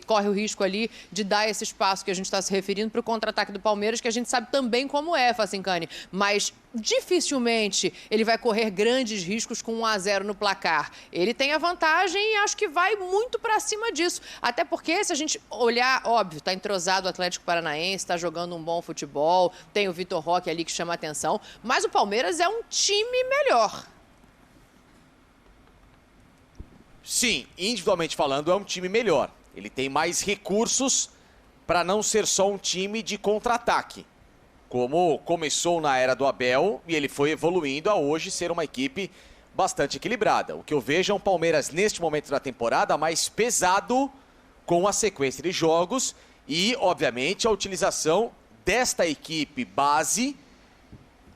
corre o risco ali de dar esse espaço que a gente está se referindo pro contra-ataque do Palmeiras, que a gente sabe também como é, Facincani. Mas dificilmente ele vai correr grandes riscos com 1-0 no placar. Ele tem a vantagem e acho que vai muito para cima disso. Até porque, se a gente olhar, óbvio, está entrosado o Atlético Paranaense, está jogando um bom futebol, tem o Vitor Roque ali que chama a atenção, mas o Palmeiras é um time melhor. Sim, individualmente falando, é um time melhor. Ele tem mais recursos para não ser só um time de contra-ataque, como começou na era do Abel e ele foi evoluindo a hoje ser uma equipe bastante equilibrada. O que eu vejo é um Palmeiras, neste momento da temporada, mais pesado com a sequência de jogos e, obviamente, a utilização desta equipe base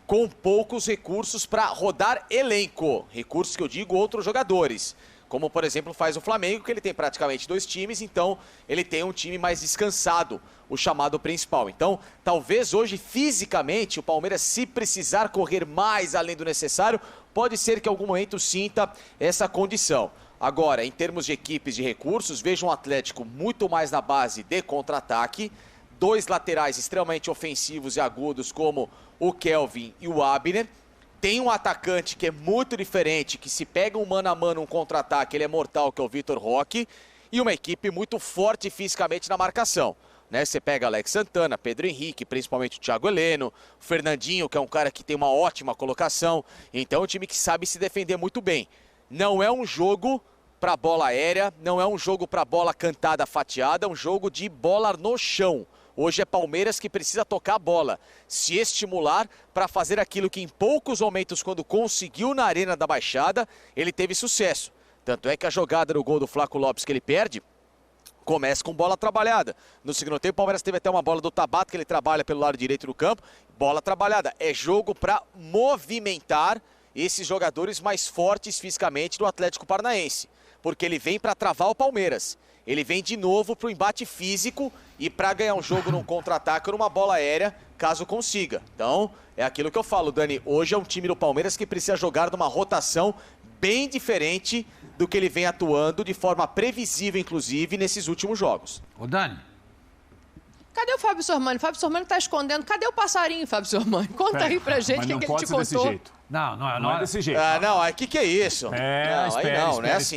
com poucos recursos para rodar elenco. Recursos que eu digo outros jogadores. Como, por exemplo, faz o Flamengo, que ele tem praticamente 2 times, então ele tem um time mais descansado, o chamado principal. Então, talvez hoje, fisicamente, o Palmeiras, se precisar correr mais além do necessário, pode ser que em algum momento sinta essa condição. Agora, em termos de equipes de recursos, vejo um Atlético muito mais na base de contra-ataque, 2 laterais extremamente ofensivos e agudos, como o Kelvin e o Abner. Tem um atacante que é muito diferente, que se pega um mano a mano, um contra-ataque, ele é mortal, que é o Vitor Roque. E uma equipe muito forte fisicamente na marcação, né? Você pega Alex Santana, Pedro Henrique, principalmente o Thiago Heleno, o Fernandinho, que é um cara que tem uma ótima colocação. Então é um time que sabe se defender muito bem. Não é um jogo para bola aérea, não é um jogo para bola cantada, fatiada, é um jogo de bola no chão. Hoje é Palmeiras que precisa tocar a bola, se estimular para fazer aquilo que em poucos momentos, quando conseguiu na Arena da Baixada, ele teve sucesso. Tanto é que a jogada no gol do Flaco Lopes que ele perde, começa com bola trabalhada. No segundo tempo, o Palmeiras teve até uma bola do Tabata, que ele trabalha pelo lado direito do campo. Bola trabalhada. É jogo para movimentar esses jogadores mais fortes fisicamente do Atlético Paranaense. Porque ele vem para travar o Palmeiras. Ele vem de novo para o embate físico e para ganhar um jogo num contra-ataque ou numa bola aérea, caso consiga. Então, é aquilo que eu falo, Dani. Hoje é um time do Palmeiras que precisa jogar numa rotação bem diferente do que ele vem atuando de forma previsível, inclusive, nesses últimos jogos. Ô, Dani. Cadê o Fábio Sormani? O Fábio Sormani tá escondendo. Cadê o passarinho, Fábio Sormani? Conta aí pra gente o que ele te contou. Desse jeito. Não é desse jeito. Não, que é isso? Não é assim.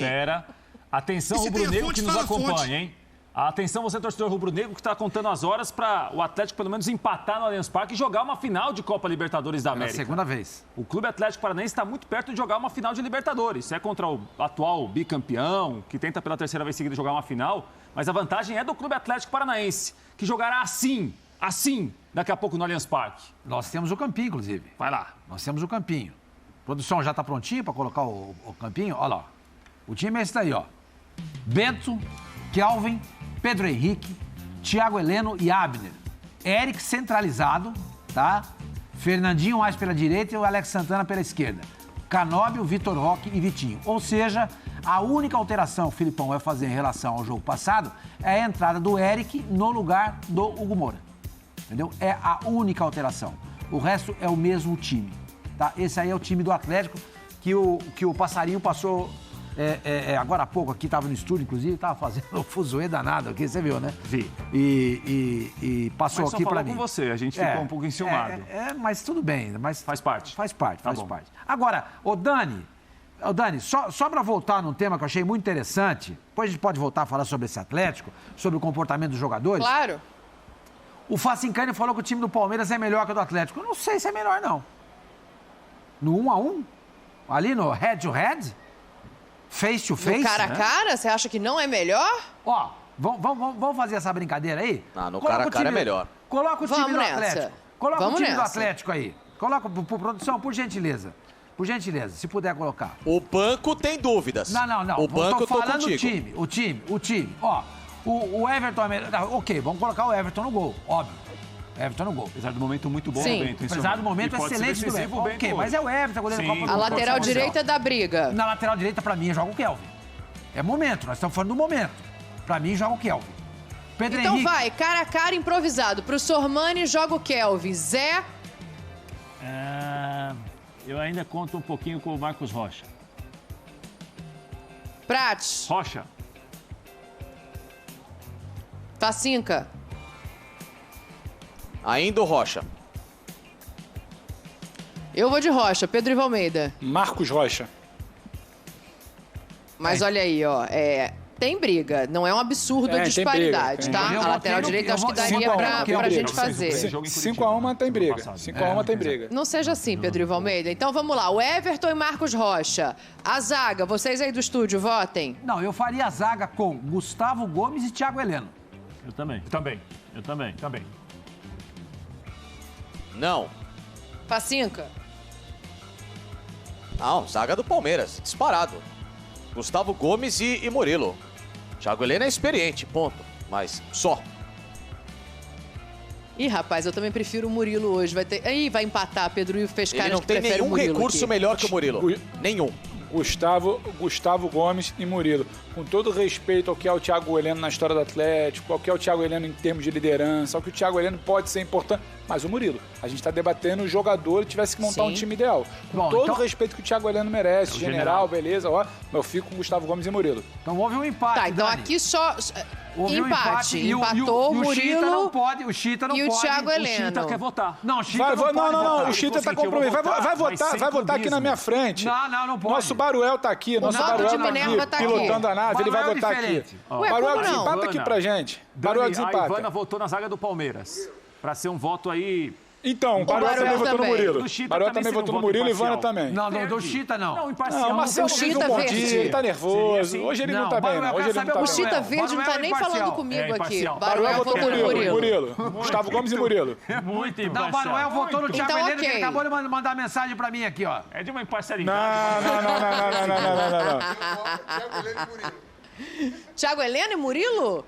Atenção, rubro-negro que nos acompanha, hein? Atenção, você, torcedor rubro-negro, que está contando as horas para o Atlético pelo menos empatar no Allianz Parque e jogar uma final de Copa Libertadores da América. É a segunda vez. O Clube Atlético Paranaense está muito perto de jogar uma final de Libertadores. É contra o atual bicampeão, que tenta pela 3ª vez seguida jogar uma final, mas a vantagem é do Clube Atlético Paranaense, que jogará assim, daqui a pouco no Allianz Parque. Nós temos o campinho, inclusive. Vai lá. Nós temos o campinho. A produção já está prontinha para colocar o campinho? Olha lá. O time é esse daí, ó. Bento, Kelvin, Pedro Henrique, Thiago Heleno e Abner. Eric centralizado, tá? Fernandinho mais pela direita e o Alex Santana pela esquerda. Canóbio, Vitor Roque e Vitinho. Ou seja, a única alteração que o Filipão vai fazer em relação ao jogo passado é a entrada do Eric no lugar do Hugo Moura. Entendeu? É a única alteração. O resto é o mesmo time, tá? Esse aí é o time do Atlético que o Passarinho passou... agora há pouco aqui, estava no estúdio, inclusive, estava fazendo um fuzuê danado aqui, você viu, né? Vi. E passou mas aqui para mim. com você, a gente ficou um pouco enciumado. Mas tudo bem. Mas faz parte. Faz parte. Agora, ô Dani, só para voltar num tema que eu achei muito interessante, depois a gente pode voltar a falar sobre esse Atlético, sobre o comportamento dos jogadores. Claro. O Facincani falou que o time do Palmeiras é melhor que o do Atlético. Eu não sei se é melhor, não. No 1-1? Ali no head-to-head? Face to face? No cara a cara, você acha que não é melhor? Ó, Vamos fazer essa brincadeira aí? Ah, no cara a cara é melhor. Coloca o time Vamos do nessa. Atlético. Coloca Vamos o time do nessa. Atlético aí. Coloca, por produção, por gentileza. Por gentileza, se puder colocar. O banco tem dúvidas. Não. O banco eu tô falando contigo. o time. Ó, o Everton... Ok, vamos colocar o Everton no gol, óbvio. Everton no gol. Apesar do momento muito bom Sim. do Bento. Apesar do momento E pode ser excelente do decisivo, Bento. o Bento Ok, hoje. mas é o Everton, goleiro da Sim. Copa A do Mundo. lateral Pode ser direita da briga. Na lateral direita, pra mim, joga o Kelvin. É momento, nós estamos falando do momento. Pra mim, joga o Kelvin. Pedro Então Henrique. vai, cara a cara, improvisado. Pro Sormani, joga o Kelvin. Zé, Eu ainda conto um pouquinho com o Marcos Rocha. Prates, Rocha. Facinca, Ainda o Rocha. eu vou de Rocha. Pedro Ivo Almeida. Marcos Rocha. Mas olha aí, ó. Tem briga. Não é um absurdo a Tem disparidade, briga, tá? tem. A lateral direita acho que daria 5 a 1, pra tem briga. gente Esse fazer. jogo em 5x1 tem briga. Passado. 5x1 tem briga. Não seja assim, Pedro Ivo Almeida. Então vamos lá. O Everton e Marcos Rocha. A zaga, vocês aí do estúdio, votem. Não, eu faria a zaga com Gustavo Gomes e Thiago Heleno. Eu também. Também. Eu também. Também. Não. Facinca. Não, zaga do Palmeiras. Disparado. Gustavo Gomes e Murilo. Thiago Heleno é experiente, ponto. Mas só. Ih, rapaz, eu também prefiro o Murilo hoje. Vai empatar. Pedro Ivo fez Ele cara não de que tem prefere o nenhum Murilo recurso aqui. melhor que o Murilo. Nenhum. Gustavo Gomes e Murilo. Com todo respeito ao que é o Thiago Heleno na história do Atlético, ao que é o Thiago Heleno em termos de liderança, ao que o Thiago Heleno pode ser importante, mas o Murilo. A gente está debatendo o jogador que tivesse que montar Sim. um time ideal. Com Bom, todo então- o respeito que o Thiago Heleno merece, general. general, beleza, ó, eu fico com Gustavo Gomes e Murilo. Então houve um empate, Tá, então Dani. aqui só... Houve um empate. e Empatou o o Chita não Murilo pode, o Chita não e o pode. Thiago Heleno. Chita quer votar. Não, o Chita Vai, não pode não, votar. o Chita está Seguinte, eu vou comprometido. Vai votar, mas sem votar aqui na minha frente. Não pode. Nosso Baruel tá aqui, nosso Naldo Baruel de tá Minerva aqui, tá aqui. pilotando a nave, ele vai Baruel votar aqui. diferente. Ué, Baruel como não? desempata aqui pra gente. Baruel Dani, a desempata. Ivana votou na zaga do Palmeiras. Pra ser um voto aí... Então, o Baruel Baruel também votou no também. Murilo. Do Chita Baruel também também seria votou um no voto Murilo e Ivana imparcial. também. Não, do Verde. Chita não. Não, imparcial. Não, o Marcelo O vive Chita um bom verde. dia, ele tá nervoso. Seria assim? Hoje ele não Não, tá bem, Baruel, não. eu Hoje quero ele não saber tá O bem. Chita Baruel. Verde não tá Baruel nem imparcial. falando comigo É aqui. imparcial. Baruel Baruel votou votou no no Murilo. Murilo. Gustavo Gomes e Murilo. É muito Não, imparcial. Baruel votou no Thiago Então, Heleno, que ok. ele acabou de mandar mensagem pra mim aqui, ó. É de uma Não, imparcialidade. não. Thiago Heleno e Murilo?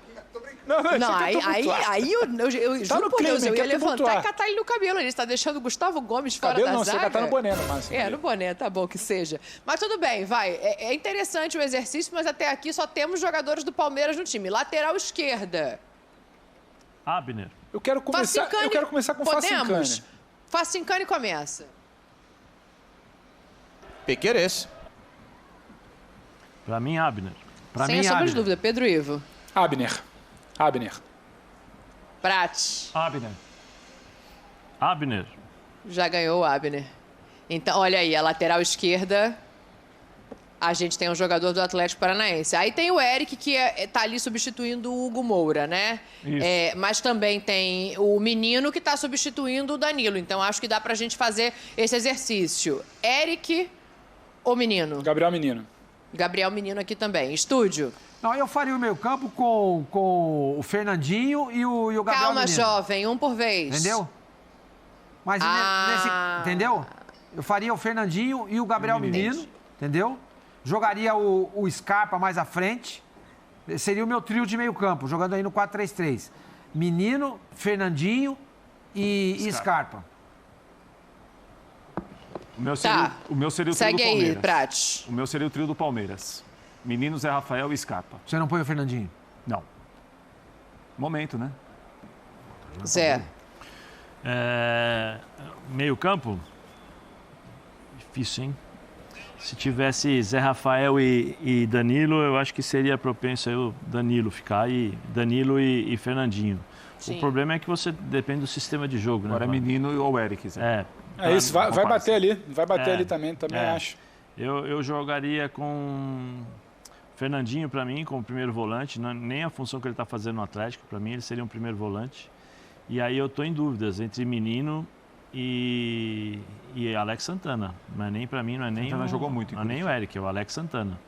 Não, Não, você quer aí eu Tá juro no por Deus, clima, eu ia quer levantar tumultuar. e catar ele no cabelo. Ele está deixando o Gustavo Gomes fora Cabelo da não, você zaga. já tá no boné, no máximo. É, no boné, tá bom que seja. Mas tudo bem, vai. É interessante o exercício, mas até aqui só temos jogadores do Palmeiras no time. Lateral esquerda. Abner. Eu quero começar com Podemos? Facincani. Facincani começa. Piquerez. Pra mim, Abner. Pra Sem mim, sombra de Abner. dúvida. Pedro Ivo. Abner. Prates. Abner. Abner. Já ganhou o Abner. Então, olha aí, a lateral esquerda, a gente tem um jogador do Atlético Paranaense. Aí tem o Eric, que tá ali substituindo o Hugo Moura, né? Isso. Mas também tem o Menino, que tá substituindo o Danilo. Então, acho que dá pra gente fazer esse exercício. Eric ou Menino? Gabriel Menino. Gabriel Menino aqui também. Estúdio. Não, eu faria o meio campo com o Fernandinho e o Gabriel Calma, Menino. jovem, um por vez. Entendeu? Mas entendeu? Eu faria o Fernandinho e o Gabriel Menino, entendeu? Jogaria o Scarpa mais à frente. Seria o meu trio de meio campo, jogando aí no 4-3-3. Menino, Fernandinho e Scarpa. O meu seria o trio Segue do aí, Palmeiras. Prates. O meu seria o trio do Palmeiras. Menino, Zé Rafael e Scarpa. Você não põe o Fernandinho? Não. Momento, né? Zé. Meio campo? Difícil, hein? Se tivesse Zé Rafael e Danilo, eu acho que seria propenso aí o Danilo ficar aí. Danilo e Fernandinho. Sim. O problema é que você depende do sistema de jogo, né? Agora é Fábio? Menino ou Eric, Zé. É isso, vai Comparação. bater ali. Vai bater É. ali também acho. Eu jogaria com Fernandinho, para mim, como primeiro volante. Nem a função que ele está fazendo no Atlético, para mim, ele seria um primeiro volante. E aí eu estou em dúvidas entre Menino e Alex Santana. Mas nem para mim, não é nem Santana jogou muito, não é nem o Eric, é o Alex Santana.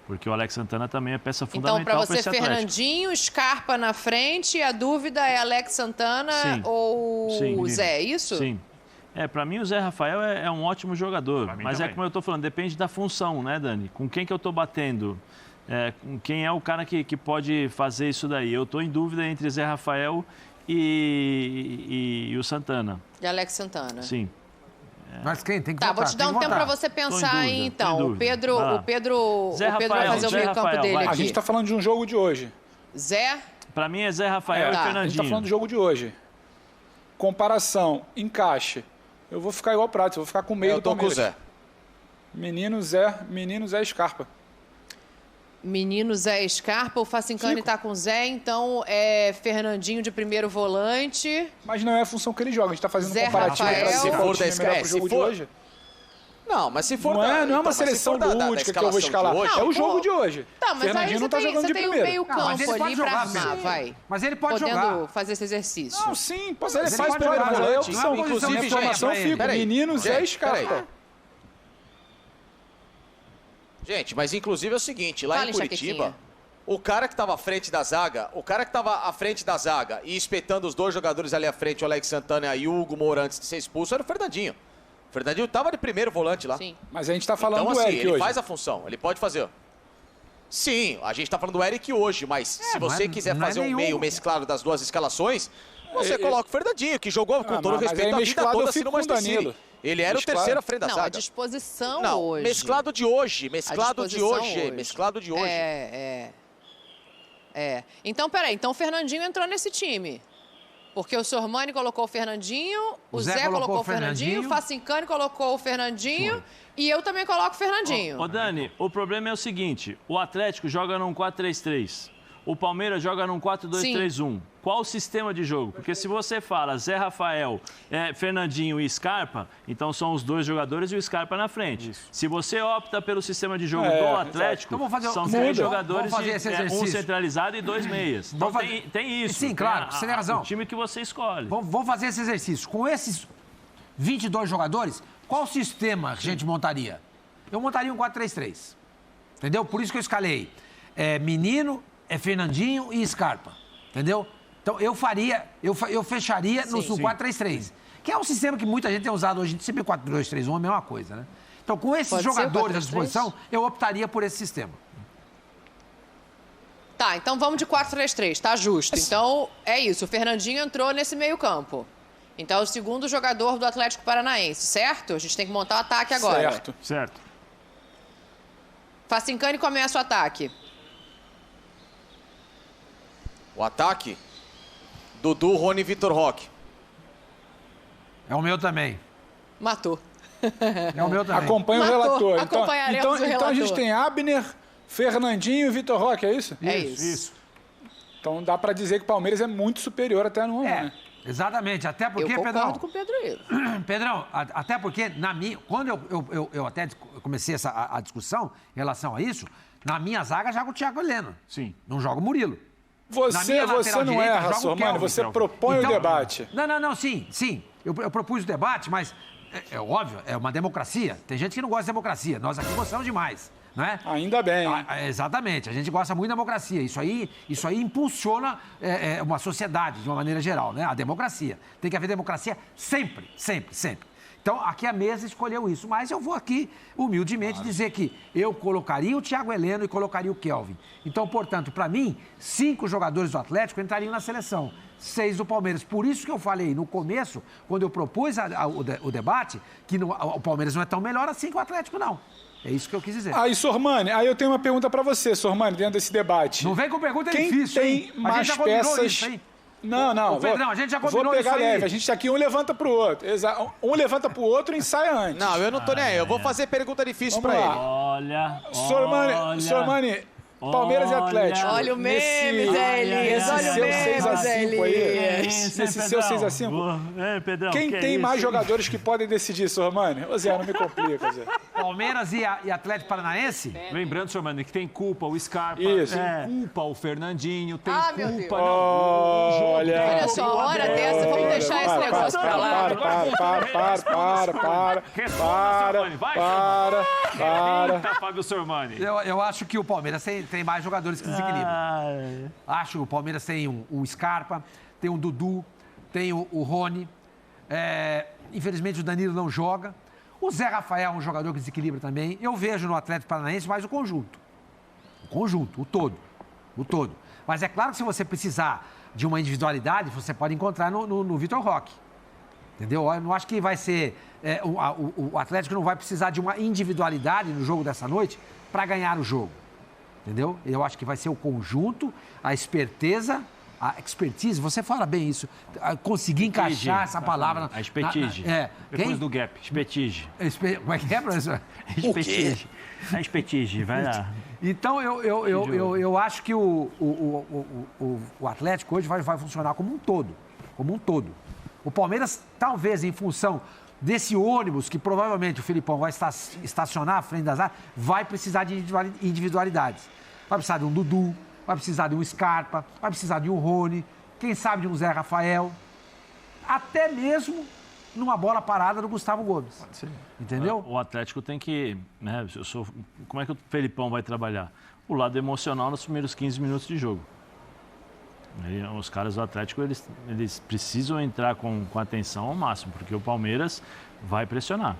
Porque o Alex Santana também é peça Então, fundamental para para você, esse Atlético. Fernandinho, Scarpa na frente, a dúvida é Alex Santana ou o Zé, é isso? Sim. Para mim o Zé Rafael é um ótimo jogador, mas também. é como eu estou falando, depende da função, né, Dani? Com quem que eu estou batendo? Com quem é o cara que pode fazer isso daí? Eu estou em dúvida entre Zé Rafael e o Santana. E Alex Santana. Sim. Mas quem tem que Tá, votar? vou te dar um tempo para você pensar aí, então. tô em O Pedro vai fazer o meio-campo dele aqui. A gente está falando de um jogo de hoje. Zé? Para mim é Zé Rafael e Tá. Fernandinho. A gente está falando do jogo de hoje. Comparação, encaixe. Eu vou ficar igual o Prato, eu vou ficar com o meio Eu do tô com o Palmeiras. Zé. Menino Zé Scarpa. Menino Zé Scarpa, o Facincani tá com o Zé, então é Fernandinho de primeiro volante. Mas não é a função que ele joga. A gente está fazendo Zé um comparativo Rafael. para Se for da escala, jogo de hoje. Não, mas se for Não é então, uma mas se seleção for da lúdica que eu vou escalação escalar. de hoje, É o jogo de hoje. Tá, mas Fernandinho aí não tá jogando você de tem um primeiro. meio Não, mas campo ele pode ali pra jogar, armar, sim. vai. Mas ele pode Podendo jogar. fazer esse exercício. Não, sim, ele ele faz pode primeiro jogar, volante. não é uma posição Inclusive, de informação pra ele. fica. Peraí, Menino Zé gente, Scarpa. peraí. Gente, mas inclusive é o seguinte, lá Fala, em Curitiba, Enxaquequinha. o cara que estava à frente da zaga, e espetando os dois jogadores ali à frente, o Alex Santana e o Hugo Moura antes de ser expulso, era o Fernandinho. O Fernandinho estava de primeiro volante lá. Sim. Mas a gente está falando Então, do assim, Eric ele hoje. faz a função, ele pode fazer. Sim, a gente tá falando do Eric hoje, mas se você quiser não é fazer um nenhum. meio mesclado das duas escalações, você coloca o Fernandinho, que jogou com todo mas respeito aí a vida mesclado toda eu assim fico no com o Manchester City. Danilo. Ele era Mesclado. o terceiro à frente da Não, zaga. a disposição Não, hoje. mesclado de hoje, mesclado de disposição hoje, mesclado de hoje. Então, peraí. Então, o Fernandinho entrou nesse time. Porque o Sormani colocou o Fernandinho, o Zé colocou o Fernandinho, o Facincani colocou o Fernandinho e eu também coloco o Fernandinho. Ô, Dani, o problema é o seguinte, o Atlético joga num 4-3-3, o Palmeiras joga num 4-2-3-1. Qual o sistema de jogo? Porque se você fala Zé Rafael, Fernandinho e Scarpa, então são os dois jogadores e o Scarpa na frente. Isso. Se você opta pelo sistema de jogo do Atlético, então são três jogadores, um centralizado e dois meias. Então tem isso. Sim, claro, você tem razão. O time que você escolhe. Vamos fazer esse exercício. Com esses 22 jogadores, qual sistema a gente montaria? Eu montaria um 4-3-3. Entendeu? Por isso que eu escalei. Menino, Fernandinho e Scarpa. Entendeu? Então, eu fecharia no 4-3-3. Que é um sistema que muita gente tem usado hoje. Sempre 4-2-3-1 é a mesma coisa, né? Então, com esses jogadores à disposição, eu optaria por esse sistema. Tá, então vamos de 4-3-3, tá justo. Então, é isso. O Fernandinho entrou nesse meio campo. Então, é o segundo jogador do Atlético Paranaense, certo? A gente tem que montar o ataque agora. Certo. Facincani começa o ataque. O ataque, Dudu, Rony e Vitor Roque. É o meu também. Matou. É o meu também. Acompanha o relator. Acompanharemos o então a gente relator. tem Abner, Fernandinho e Vitor Roque, é isso? É isso. Então dá para dizer que o Palmeiras é muito superior até no momento, né? Exatamente, até porque, Eu concordo Pedrão... com o Pedro Hilo. Pedrão, até porque, quando eu até comecei a discussão em relação a isso, na minha zaga joga o Thiago Heleno. Sim. Não joga o Murilo. Você não erra, Sormani, você propõe o debate. Não, sim. Eu propus o debate, mas é óbvio, é uma democracia. Tem gente que não gosta de democracia. Nós aqui gostamos demais, não é? Ainda bem. Exatamente, a gente gosta muito da democracia. Isso aí impulsiona uma sociedade de uma maneira geral, né? A democracia. Tem que haver democracia sempre. Então, aqui a mesa escolheu isso, mas eu vou aqui, humildemente, dizer que eu colocaria o Thiago Heleno e colocaria o Kelvin. Então, portanto, para mim, 5 jogadores do Atlético entrariam na seleção, 6 do Palmeiras. Por isso que eu falei no começo, quando eu propus o debate, que o Palmeiras não é tão melhor assim que o Atlético, não. É isso que eu quis dizer. Aí, Sormani, eu tenho uma pergunta para você, Sormani, dentro desse debate. Não vem com pergunta Quem difícil, tem hein? mais peças... Isso, hein? Não. Pedrão, a gente já combinou vou pegar isso aí. leve. A gente aqui um levanta pro outro. Um levanta pro outro e ensaia antes. Não, eu não tô nem aí. Eu vou fazer pergunta difícil Vamos pra lá. ele. Olha. Sormani, Palmeiras e Atlético. Olha o meme, Zé Elias. Olha o meme, Zé Elias. Nesse seu 6x5. Pedrão, Quem tem mais jogadores que podem decidir, Sormani? Ô, Zé, não me complica, Zé. Palmeiras e Atlético Paranaense? Lembrando, Sormani, que tem culpa o Scarpa, Isso. tem culpa o Fernandinho, tem meu Deus. culpa... Olha só, hora dessa, vamos deixar esse negócio pra lá. Para. Eita, Fábio Sormani. Eu acho que o Palmeiras tem mais jogadores que desequilibram. Acho que o Palmeiras tem o Scarpa, tem o Dudu, tem o Rony. Infelizmente o Danilo não joga. O Zé Rafael é um jogador que desequilibra também. Eu vejo no Atlético Paranaense mais o conjunto. O todo. Mas é claro que se você precisar de uma individualidade, você pode encontrar no Vitor Roque. Entendeu? Eu não acho que vai ser... o Atlético não vai precisar de uma individualidade no jogo dessa noite para ganhar o jogo. Entendeu? Eu acho que vai ser o conjunto, a esperteza, a expertise, você fala bem isso, conseguir encaixar essa palavra... A expertise. Depois do gap, expertise. Como é que é, professor? Expertise. A expertise, vai lá. Então, eu acho que o Atlético hoje vai funcionar como um todo. O Palmeiras, talvez, em função desse ônibus que provavelmente o Felipão vai estacionar à frente das áreas, vai precisar de individualidades. Vai precisar de um Dudu, vai precisar de um Scarpa, vai precisar de um Rony, quem sabe de um Zé Rafael, até mesmo numa bola parada do Gustavo Gomes. Pode ser. Entendeu? O Atlético tem que... Né, como é que o Felipão vai trabalhar? O lado emocional nos primeiros 15 minutos de jogo. Os caras do Atlético, eles precisam entrar com atenção ao máximo, porque o Palmeiras vai pressionar.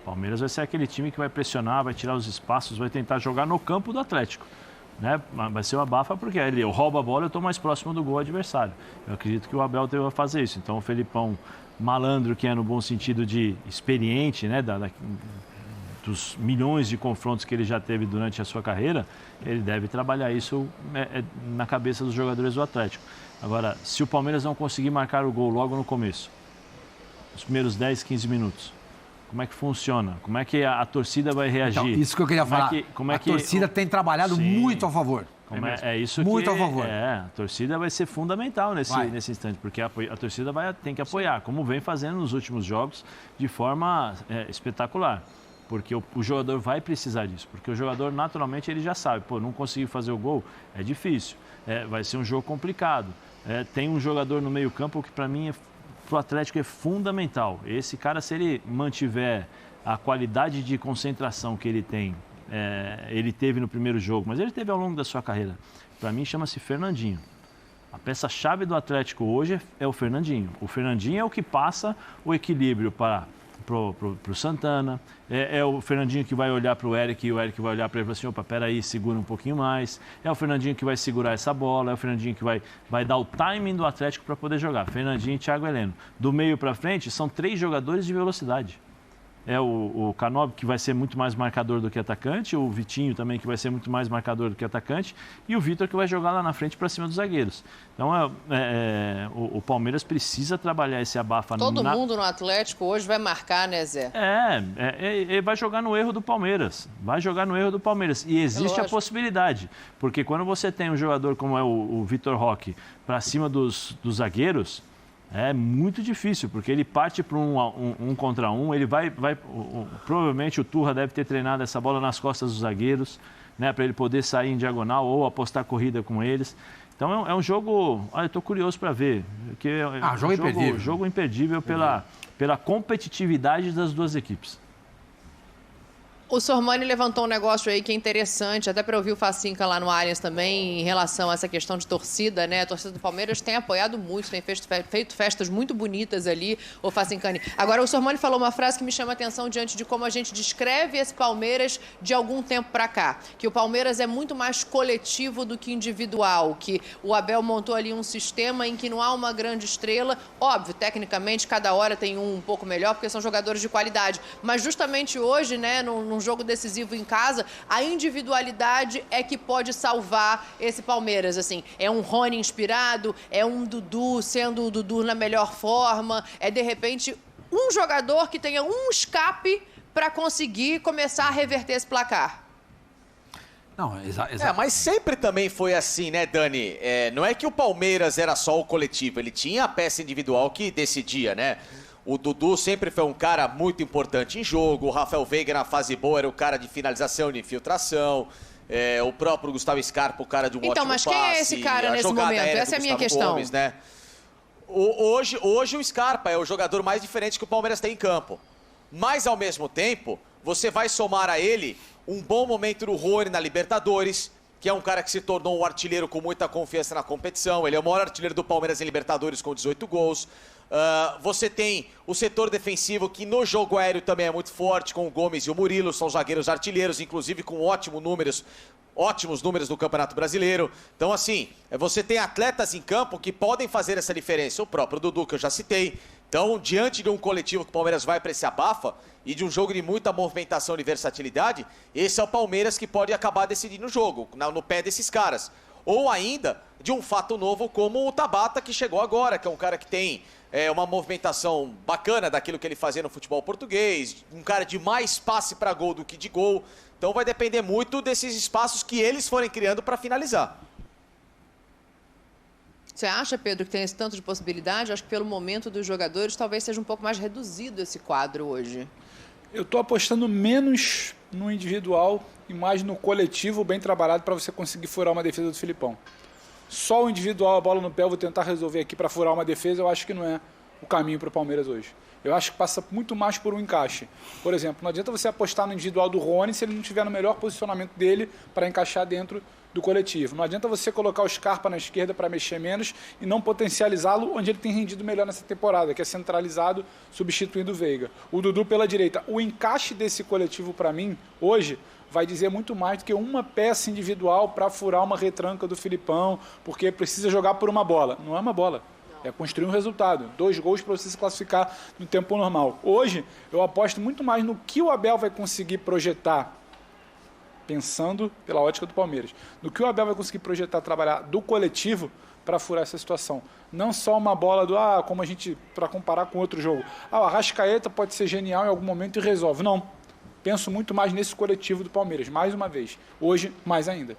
O Palmeiras vai ser aquele time que vai pressionar, vai tirar os espaços, vai tentar jogar no campo do Atlético. Né? Vai ser uma abafa porque eu roubo a bola e eu estou mais próximo do gol adversário. Eu acredito que o Abel vai fazer isso. Então o Felipão, malandro, que é no bom sentido de experiente, né? Dos milhões de confrontos que ele já teve durante a sua carreira, ele deve trabalhar isso na cabeça dos jogadores do Atlético. Agora, se o Palmeiras não conseguir marcar o gol logo no começo, os primeiros 10, 15 minutos, como é que funciona? Como é que a torcida vai reagir? Então, isso que eu queria falar. A torcida tem trabalhado muito a favor. Muito a favor. A torcida vai ser fundamental nesse instante, porque a torcida tem que apoiar, como vem fazendo nos últimos jogos, de forma espetacular. Porque o jogador vai precisar disso. Porque o jogador, naturalmente, ele já sabe. Não consegui fazer o gol, é difícil. Vai ser um jogo complicado. Tem um jogador no meio-campo que, para mim, para o Atlético é fundamental. Esse cara, se ele mantiver a qualidade de concentração que ele tem, ele teve no primeiro jogo, mas ele teve ao longo da sua carreira, para mim, chama-se Fernandinho. A peça-chave do Atlético hoje é o Fernandinho. O Fernandinho é o que passa o equilíbrio para o Santana, é o Fernandinho que vai olhar para o Eric e o Eric vai olhar para ele e falar assim, opa, peraí, segura um pouquinho mais. É o Fernandinho que vai segurar essa bola, é o Fernandinho que vai dar o timing do Atlético para poder jogar. Fernandinho e Thiago Heleno. Do meio para frente, são 3 jogadores de velocidade. É o Canóbio, que vai ser muito mais marcador do que atacante, o Vitinho também, que vai ser muito mais marcador do que atacante, e o Vitor, que vai jogar lá na frente para cima dos zagueiros. Então, o Palmeiras precisa trabalhar esse abafa. Todo mundo no Atlético hoje vai marcar, né, Zé? Ele vai jogar no erro do Palmeiras. E existe a possibilidade, porque quando você tem um jogador como é o Vitor Roque para cima dos zagueiros, é muito difícil, porque ele parte para um contra um, ele provavelmente o Turra deve ter treinado essa bola nas costas dos zagueiros, né, para ele poder sair em diagonal ou apostar corrida com eles. Então é um jogo, eu estou curioso para ver, porque jogo imperdível pela competitividade das duas equipes. O Sormani levantou um negócio aí que é interessante, até para ouvir o Facinca lá no Allianz também, em relação a essa questão de torcida, né? A torcida do Palmeiras tem apoiado muito, tem feito festas muito bonitas ali, o Facincani. Agora, o Sormani falou uma frase que me chama a atenção diante de como a gente descreve esse Palmeiras de algum tempo para cá, que o Palmeiras é muito mais coletivo do que individual, que o Abel montou ali um sistema em que não há uma grande estrela. Óbvio, tecnicamente, cada hora tem um pouco melhor, porque são jogadores de qualidade. Mas justamente hoje, né, num jogo decisivo em casa, a individualidade é que pode salvar esse Palmeiras, assim. É um Rony inspirado, é um Dudu sendo o Dudu na melhor forma, é de repente um jogador que tenha um escape para conseguir começar a reverter esse placar. Não, exato. Mas sempre também foi assim, né, Dani? Não é que o Palmeiras era só o coletivo, ele tinha a peça individual que decidia, né? O Dudu sempre foi um cara muito importante em jogo, o Rafael Veiga na fase boa era o cara de finalização, de infiltração, o próprio Gustavo Scarpa, o cara de um ótimo passe. Então, mas quem é esse cara nesse momento? Essa é a minha questão. Gomes, né? Hoje o Scarpa é o jogador mais diferente que o Palmeiras tem em campo. Mas, ao mesmo tempo, você vai somar a ele um bom momento do Rony na Libertadores, que é um cara que se tornou um artilheiro com muita confiança na competição. Ele é o maior artilheiro do Palmeiras em Libertadores com 18 gols. Você tem o setor defensivo, que no jogo aéreo também é muito forte, com o Gomes e o Murilo, são zagueiros artilheiros, inclusive com ótimos números do Campeonato Brasileiro. Então, assim, você tem atletas em campo que podem fazer essa diferença. O próprio Dudu, que eu já citei. Então, diante de um coletivo que o Palmeiras vai para esse abafa e de um jogo de muita movimentação e versatilidade, esse é o Palmeiras que pode acabar decidindo o jogo, no pé desses caras. Ou ainda de um fato novo como o Tabata, que chegou agora, que é um cara que tem uma movimentação bacana daquilo que ele fazia no futebol português, um cara de mais passe para gol do que de gol. Então vai depender muito desses espaços que eles forem criando para finalizar. Você acha, Pedro, que tem esse tanto de possibilidade? Acho que pelo momento dos jogadores talvez seja um pouco mais reduzido esse quadro hoje. Eu estou apostando menos no individual e mais no coletivo bem trabalhado para você conseguir furar uma defesa do Filipão. Só o individual, a bola no pé, eu vou tentar resolver aqui para furar uma defesa, eu acho que não é o caminho para o Palmeiras hoje. Eu acho que passa muito mais por um encaixe. Por exemplo, não adianta você apostar no individual do Rony se ele não estiver no melhor posicionamento dele para encaixar dentro do coletivo. Não adianta você colocar o Scarpa na esquerda para mexer menos e não potencializá-lo onde ele tem rendido melhor nessa temporada, que é centralizado, substituindo o Veiga. O Dudu pela direita. O encaixe desse coletivo, para mim, hoje, vai dizer muito mais do que uma peça individual para furar uma retranca do Filipão, porque precisa jogar por uma bola. Não é uma bola. É construir um resultado. 2 gols para você se classificar no tempo normal. Hoje, eu aposto muito mais no que o Abel vai conseguir projetar, pensando pela ótica do Palmeiras, no que o Abel vai conseguir projetar, trabalhar do coletivo para furar essa situação. Não só uma bola do, como a gente, para comparar com outro jogo. O Arrascaeta pode ser genial em algum momento e resolve. Não. Penso muito mais nesse coletivo do Palmeiras, mais uma vez. Hoje, mais ainda.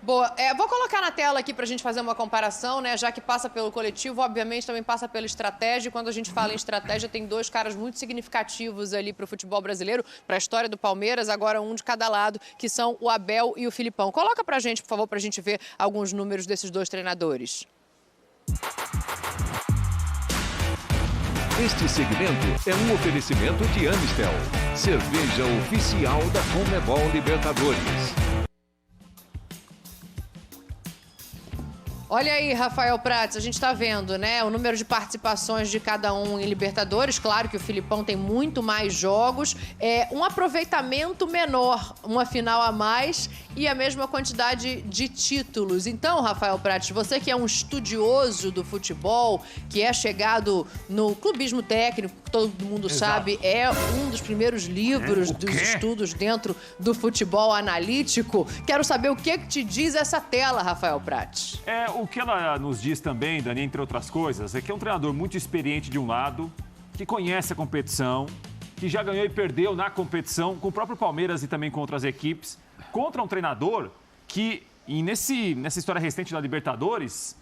Boa. Vou colocar na tela aqui para a gente fazer uma comparação, né? Já que passa pelo coletivo, obviamente também passa pela estratégia. Quando a gente fala em estratégia, tem 2 caras muito significativos ali para o futebol brasileiro, para a história do Palmeiras, agora um de cada lado, que são o Abel e o Filipão. Coloca para a gente, por favor, para a gente ver alguns números desses 2 treinadores. Este segmento é um oferecimento de Amistel, cerveja oficial da Conmebol Libertadores. Olha aí, Rafael Prats, a gente está vendo, né, o número de participações de cada um em Libertadores. Claro que o Filipão tem muito mais jogos, um aproveitamento menor, uma final a mais e a mesma quantidade de títulos. Então, Rafael Prats, você que é um estudioso do futebol, que é chegado no clubismo técnico, que todo mundo sabe, é um dos primeiros livros dos estudos dentro do futebol analítico. Quero saber o que te diz essa tela, Rafael Prats. O que ela nos diz também, Dani, entre outras coisas, é que é um treinador muito experiente de um lado, que conhece a competição, que já ganhou e perdeu na competição com o próprio Palmeiras e também com outras equipes, contra um treinador que, nessa história recente da Libertadores,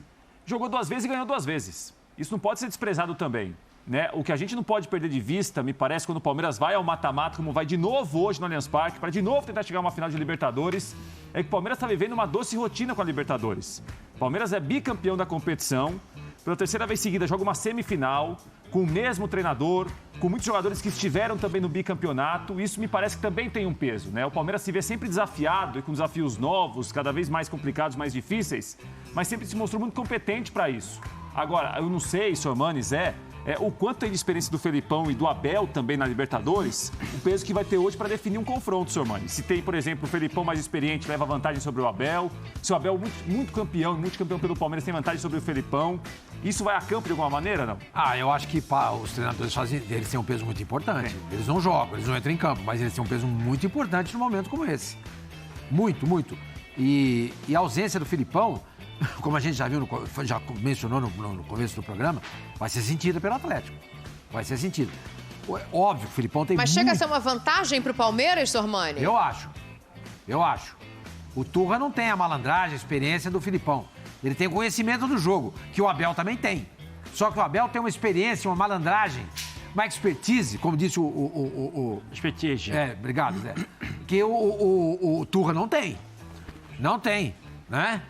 jogou 2 vezes e ganhou 2 vezes. Isso não pode ser desprezado também, né? O que a gente não pode perder de vista, me parece, quando o Palmeiras vai ao mata-mata, como vai de novo hoje no Allianz Parque, para de novo tentar chegar a uma final de Libertadores, é que o Palmeiras está vivendo uma doce rotina com a Libertadores. O Palmeiras é bicampeão da competição, pela 3ª vez seguida joga uma semifinal, com o mesmo treinador, com muitos jogadores que estiveram também no bicampeonato. Isso me parece que também tem um peso, né? O Palmeiras se vê sempre desafiado e com desafios novos, cada vez mais complicados, mais difíceis, mas sempre se mostrou muito competente para isso. Agora, eu não sei, Sormani, Zé, o quanto tem de experiência do Felipão e do Abel também na Libertadores, o peso que vai ter hoje para definir um confronto, Sormani. Se tem, por exemplo, o Felipão mais experiente leva vantagem sobre o Abel, se o Abel muito campeão, multicampeão pelo Palmeiras, tem vantagem sobre o Felipão, isso vai a campo de alguma maneira, não? Eu acho que os treinadores eles têm um peso muito importante. Eles não jogam, eles não entram em campo, mas eles têm um peso muito importante num momento como esse. Muito, muito. E a ausência do Filipão, como a gente já viu, já mencionou no começo do programa, vai ser sentida pelo Atlético. Vai ser sentido. Óbvio que o Filipão tem Mas chega a ser uma vantagem para o Palmeiras, Sormani? Eu acho. O Turra não tem a malandragem, a experiência do Filipão. Ele tem o conhecimento do jogo, que o Abel também tem. Só que o Abel tem uma experiência, uma malandragem, uma expertise, como disse o... Expertise. Obrigado, Zé. Que o Turra não tem. Não tem, né?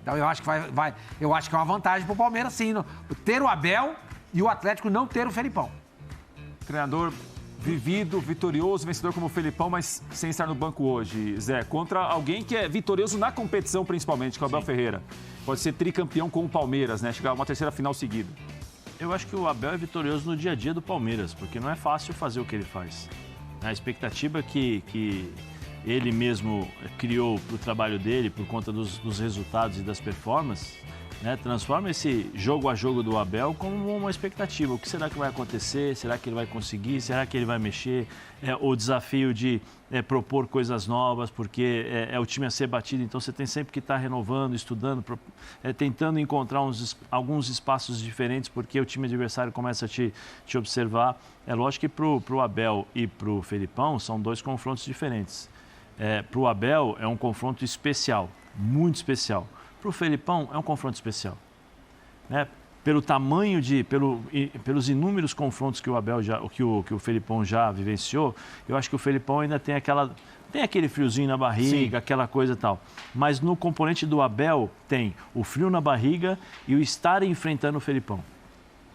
Então eu acho que eu acho que é uma vantagem pro Palmeiras, sim. Ter o Abel e o Atlético não ter o Felipão. Treinador vivido, vitorioso, vencedor como o Felipão, mas sem estar no banco hoje, Zé. Contra alguém que é vitorioso na competição, principalmente, que é o Abel Ferreira. Pode ser tricampeão com o Palmeiras, né? Chegar a uma terceira final seguida. Eu acho que o Abel é vitorioso no dia a dia do Palmeiras, porque não é fácil fazer o que ele faz. A expectativa que ele mesmo criou para o trabalho dele, por conta dos resultados e das performances, né, transforma esse jogo a jogo do Abel como uma expectativa. O que será que vai acontecer? Será que ele vai conseguir? Será que ele vai mexer? O desafio de propor coisas novas, porque é o time a ser batido, então você tem sempre que estar renovando, estudando, tentando encontrar alguns espaços diferentes, porque o time adversário começa a te observar. É lógico que para o Abel e para o Felipão são dois confrontos diferentes. Para o Abel é um confronto especial, muito especial. Para o Felipão é um confronto especial, né? Pelo tamanho pelos inúmeros confrontos que o Abel que o Felipão já vivenciou, eu acho que o Felipão ainda tem aquele friozinho na barriga, sim, aquela coisa e tal. Mas no componente do Abel tem o frio na barriga e o estar enfrentando o Felipão.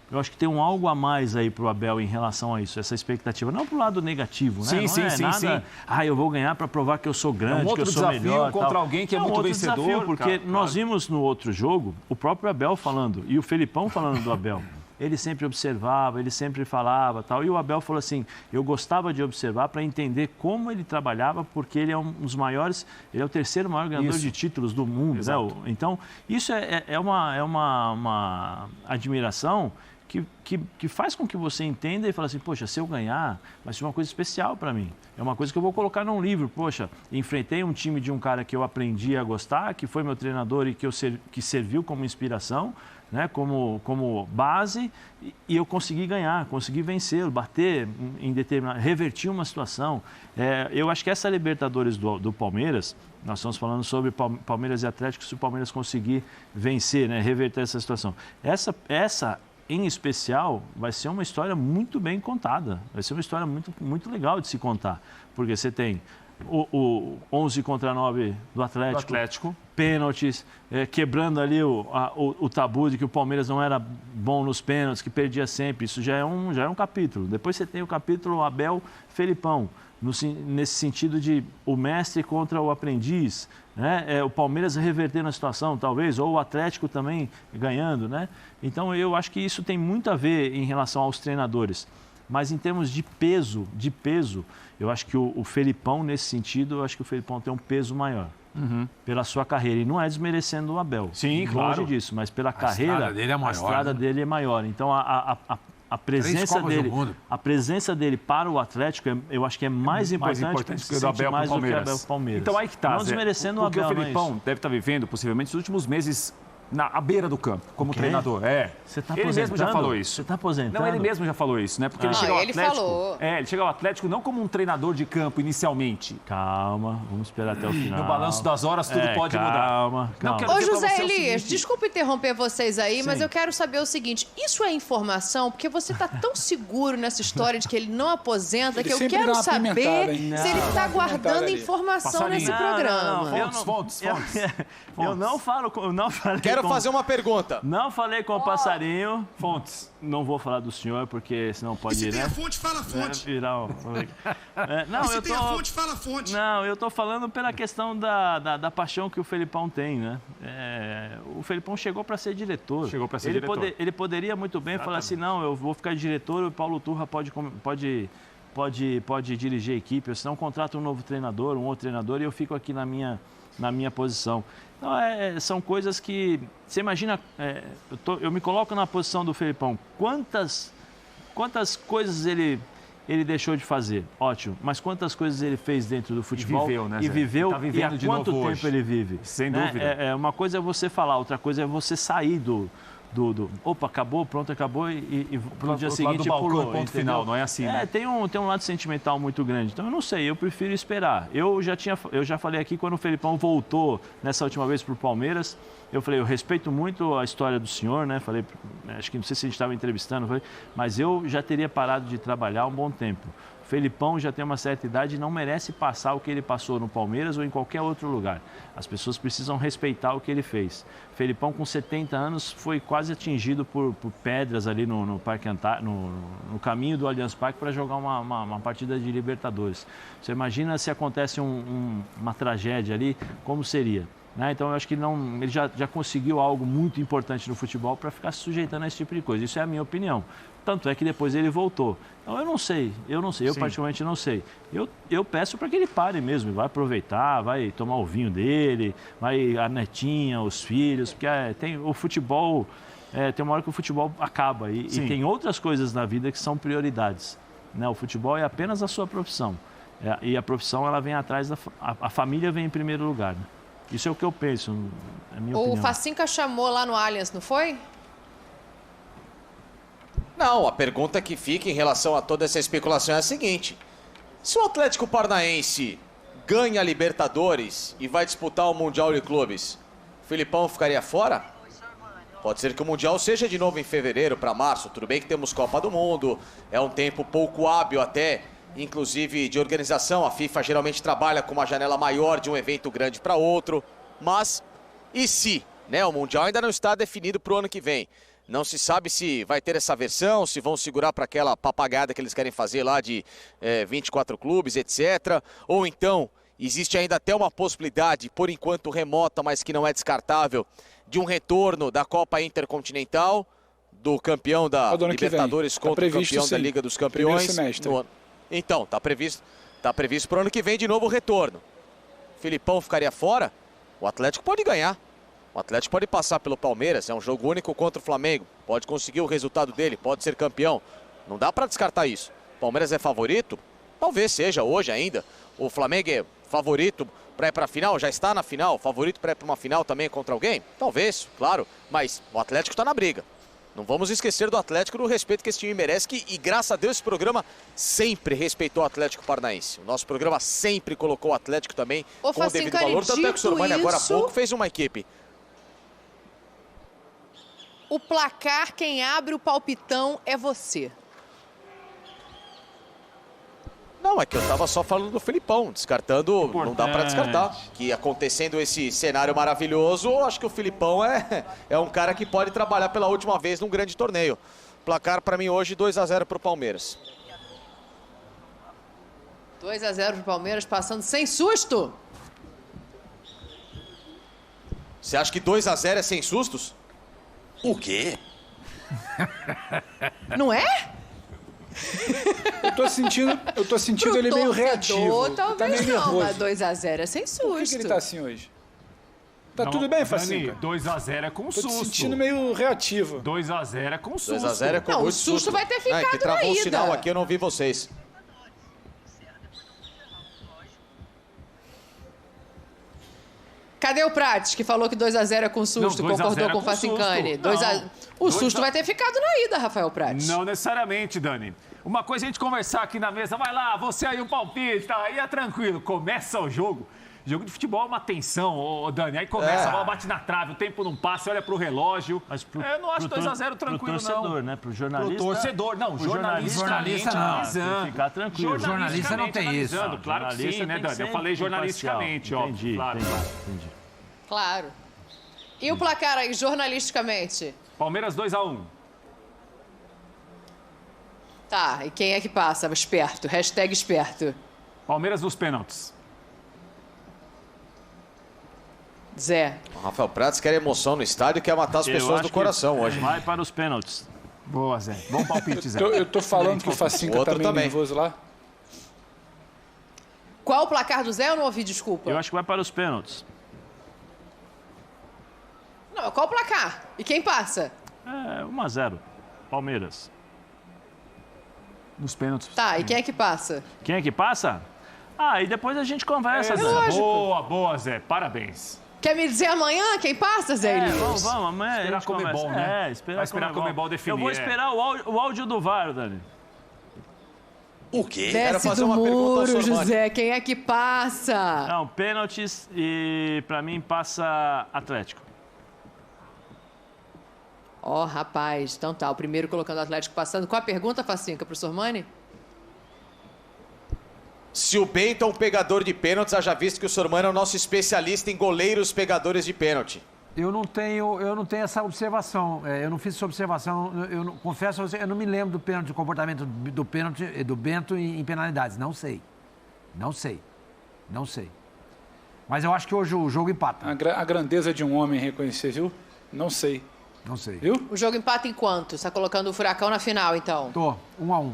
Eu acho que tem algo a mais aí para o Abel em relação a isso, essa expectativa. Não para o lado negativo, né? Sim, Sim. Eu vou ganhar para provar que eu sou grande, que eu sou melhor. É um outro desafio contra alguém que é muito vencedor. Desafio, porque nós vimos no outro jogo o próprio Abel falando e o Felipão falando do Abel. Ele sempre observava, ele sempre falava tal. E o Abel falou assim, eu gostava de observar para entender como ele trabalhava, porque ele é um dos maiores, ele é o terceiro maior ganhador de títulos do mundo. Né? Então, isso é uma admiração que faz com que você entenda e fale assim, poxa, se eu ganhar, vai ser uma coisa especial para mim. É uma coisa que eu vou colocar num livro. Poxa, enfrentei um time de um cara que eu aprendi a gostar, que foi meu treinador e que serviu como inspiração, né, como base, e eu consegui ganhar, consegui vencê-lo, bater em determinado, revertir uma situação. Eu acho que essa Libertadores do Palmeiras, nós estamos falando sobre Palmeiras e Atlético, se o Palmeiras conseguir vencer, né, reverter essa situação. Essa em especial, vai ser uma história muito bem contada. Vai ser uma história muito, muito legal de se contar. Porque você tem o 11 contra 9 do Atlético. Pênaltis, quebrando ali o tabu de que o Palmeiras não era bom nos pênaltis, que perdia sempre. Isso já é um capítulo. Depois você tem o capítulo Abel-Felipão, nesse sentido de o mestre contra o aprendiz, né? O Palmeiras revertendo a situação, talvez, ou o Atlético também ganhando, né? Então, eu acho que isso tem muito a ver em relação aos treinadores. Mas em termos de peso, eu acho que o Felipão, nesse sentido, eu acho que o Felipão tem um peso maior. Pela sua carreira. E não é desmerecendo o Abel. Sim, longe claro. disso, mas pela carreira, a estrada dele é maior. Então, a presença dele para o Atlético, eu acho que é mais importante que o Abel para o Palmeiras. Então aí que está. Não desmerecendo o Abel. O que o Felipão deve estar vivendo, possivelmente, nos últimos meses à beira do campo, como treinador. Você está ele mesmo já falou isso. Você está aposentando? Não, ele mesmo já falou isso, né? Porque ele chegou ao Atlético. Falou. Ele chegou ao Atlético não como um treinador de campo inicialmente. Calma, vamos esperar até o final. No balanço das horas tudo pode mudar. Calma. Ô, José Elias, desculpa interromper vocês aí, mas eu quero saber o seguinte: isso é informação? Porque você está tão seguro nessa história de que ele não aposenta, que eu quero saber se ele está guardando informação nesse programa. Fontes. Eu não falei. Quero fazer uma pergunta. Não falei com o passarinho. Fontes. Não vou falar do senhor, porque senão pode ir, né? Se tem a fonte, fala a fonte. Se tem a fonte, fala a fonte. Não, eu tô falando pela questão da paixão que o Felipão tem, né? O Felipão chegou para ser diretor. Ele poderia muito bem falar assim, não, eu vou ficar de diretor, o Paulo Turra pode dirigir a equipe, ou senão contrata um novo treinador, um outro treinador, e eu fico aqui na minha posição. Então, são coisas que... Você imagina... eu me coloco na posição do Felipão. Quantas coisas ele deixou de fazer? Ótimo. Mas quantas coisas ele fez dentro do futebol? E viveu, né, Zé? E há quanto tempo ele vive? Sem dúvida. Uma coisa é você falar, outra coisa é você sair do opa, acabou, pronto, acabou e no dia seguinte pulou. Ponto final, não é assim, né? Tem um lado sentimental muito grande. Então, eu não sei, eu prefiro esperar. Eu já falei aqui, quando o Felipão voltou nessa última vez para o Palmeiras, eu falei, eu respeito muito a história do senhor, né? Falei, acho que não sei se a gente estava entrevistando, mas eu já teria parado de trabalhar há um bom tempo. O Felipão já tem uma certa idade e não merece passar o que ele passou no Palmeiras ou em qualquer outro lugar. As pessoas precisam respeitar o que ele fez. O Felipão, com 70 anos, foi quase atingido por pedras ali no caminho do Allianz Parque para jogar uma partida de Libertadores. Você imagina se acontece uma tragédia ali, como seria? Né? Então, eu acho que ele já conseguiu algo muito importante no futebol para ficar se sujeitando a esse tipo de coisa. Isso é a minha opinião. Tanto é que depois ele voltou. Então, eu não sei, eu particularmente não sei. Eu peço para que ele pare mesmo, vai aproveitar, vai tomar o vinho dele, vai a netinha, os filhos, porque o futebol, tem uma hora que o futebol acaba e tem outras coisas na vida que são prioridades. Né? O futebol é apenas a sua profissão. E a profissão, ela vem atrás, a família vem em primeiro lugar. Né? Isso é o que eu penso, é a minha opinião. O Facinca chamou lá no Allianz, não foi? Não, a pergunta que fica em relação a toda essa especulação é a seguinte. Se o Atlético Paranaense ganha a Libertadores e vai disputar o Mundial de Clubes, o Felipão ficaria fora? Pode ser que o Mundial seja de novo em fevereiro para março. Tudo bem que temos Copa do Mundo, é um tempo pouco hábil até, inclusive de organização. A FIFA geralmente trabalha com uma janela maior de um evento grande para outro. Mas, e se? Né? O Mundial ainda não está definido para o ano que vem. Não se sabe se vai ter essa versão, se vão segurar para aquela papagada que eles querem fazer lá de 24 clubes, etc. Ou então, existe ainda até uma possibilidade, por enquanto remota, mas que não é descartável, de um retorno da Copa Intercontinental, do campeão da Libertadores contra o campeão da Liga dos Campeões. Então, está previsto para o ano que vem de novo o retorno. Felipão ficaria fora? O Atlético pode ganhar. O Atlético pode passar pelo Palmeiras, é um jogo único contra o Flamengo. Pode conseguir o resultado dele, pode ser campeão. Não dá para descartar isso. O Palmeiras é favorito? Talvez seja hoje ainda. O Flamengo é favorito para ir para a final? Já está na final. Favorito para ir para uma final também contra alguém? Talvez, claro. Mas o Atlético está na briga. Não vamos esquecer do Atlético, do respeito que esse time merece. E graças a Deus esse programa sempre respeitou o Atlético Paranaense. O nosso programa sempre colocou o Atlético também com o devido valor. Tanto é que o Sormani agora há pouco fez uma equipe. O placar, quem abre o palpitão é você. Não, é que eu tava só falando do Felipão, descartando, não dá para descartar. Que acontecendo esse cenário maravilhoso, acho que o Felipão é um cara que pode trabalhar pela última vez num grande torneio. Placar para mim hoje 2-0 pro Palmeiras. 2-0 pro Palmeiras, passando sem susto. Você acha que 2-0 é sem sustos? O quê? Não é? Eu tô sentindo ele meio reativo. Talvez tá meio não, nervoso. mas 2-0 é sem susto. Por que ele tá assim hoje? Tá tudo bem, Facinca? 2-0 é com susto. Tô te sentindo meio reativo. 2-0 é com susto. 2-0 é com não, muito o susto vai ter ficado que travou na o ida. sinal aqui, eu não vi vocês. Cadê o Prates, que falou que 2-0 é com susto, não, concordou com o Facincani? O susto vai ter ficado na ida, Rafael Prates. Não necessariamente, Dani. Uma coisa é a gente conversar aqui na mesa, vai lá, você aí um palpite, tá? Aí é tranquilo, começa o jogo. Jogo de futebol é uma tensão, ô Dani. Aí começa, a bola bate na trave, o tempo não passa, olha pro relógio. Mas eu não acho 2-0 tranquilo, pro torcedor, não. Né? Pro jornalista. Pro torcedor, não. Jornalista não. Ficar tranquilo. Jornalista não tem isso. Claro que sim, né, Dani? Eu falei jornalisticamente, ó. Entendi. Claro. E o placar aí, jornalisticamente? Palmeiras 2-1. Tá, e quem é que passa? Esperto, hashtag esperto. Palmeiras nos pênaltis. Zé. O Rafael Prates quer emoção no estádio e quer matar as pessoas do coração hoje. Vai para os pênaltis. Boa, Zé. Bom palpite, Zé. Eu tô falando que o Facinca tá meio nervoso lá. Qual o placar do Zé? Eu não ouvi, desculpa. Eu acho que vai para os pênaltis. Não, qual o placar? E quem passa? 1-0. Palmeiras. Nos pênaltis. Tá, e quem é que passa? Quem é que passa? E depois a gente conversa, Zé. Boa, Zé. Parabéns. Quer me dizer amanhã quem passa, Zé Elias? Vamos, amanhã a gente Esperar Conmebol, né? esperar Vai esperar Conmebol definir. Eu vou esperar o áudio do VAR, Dani. O quê? Quero Desce fazer do uma pergunta ao muro, Sormani. José. Quem é que passa? Não, pênaltis e pra mim passa Atlético. Ó, rapaz. Então tá, o primeiro colocando o Atlético passando. Qual a pergunta, Facinca, pro Sormani? Se o Bento é um pegador de pênaltis, haja visto que o Sormani é o nosso especialista em goleiros pegadores de pênalti. Eu não tenho essa observação. Eu não fiz essa observação. Confesso a você, eu não me lembro do pênalti, do comportamento do Bento em penalidades. Não sei. Mas eu acho que hoje o jogo empata. A grandeza de um homem reconhecer, viu? Não sei. Viu? O jogo empata em quanto? Você tá colocando o Furacão na final, então? Tô, 1-1.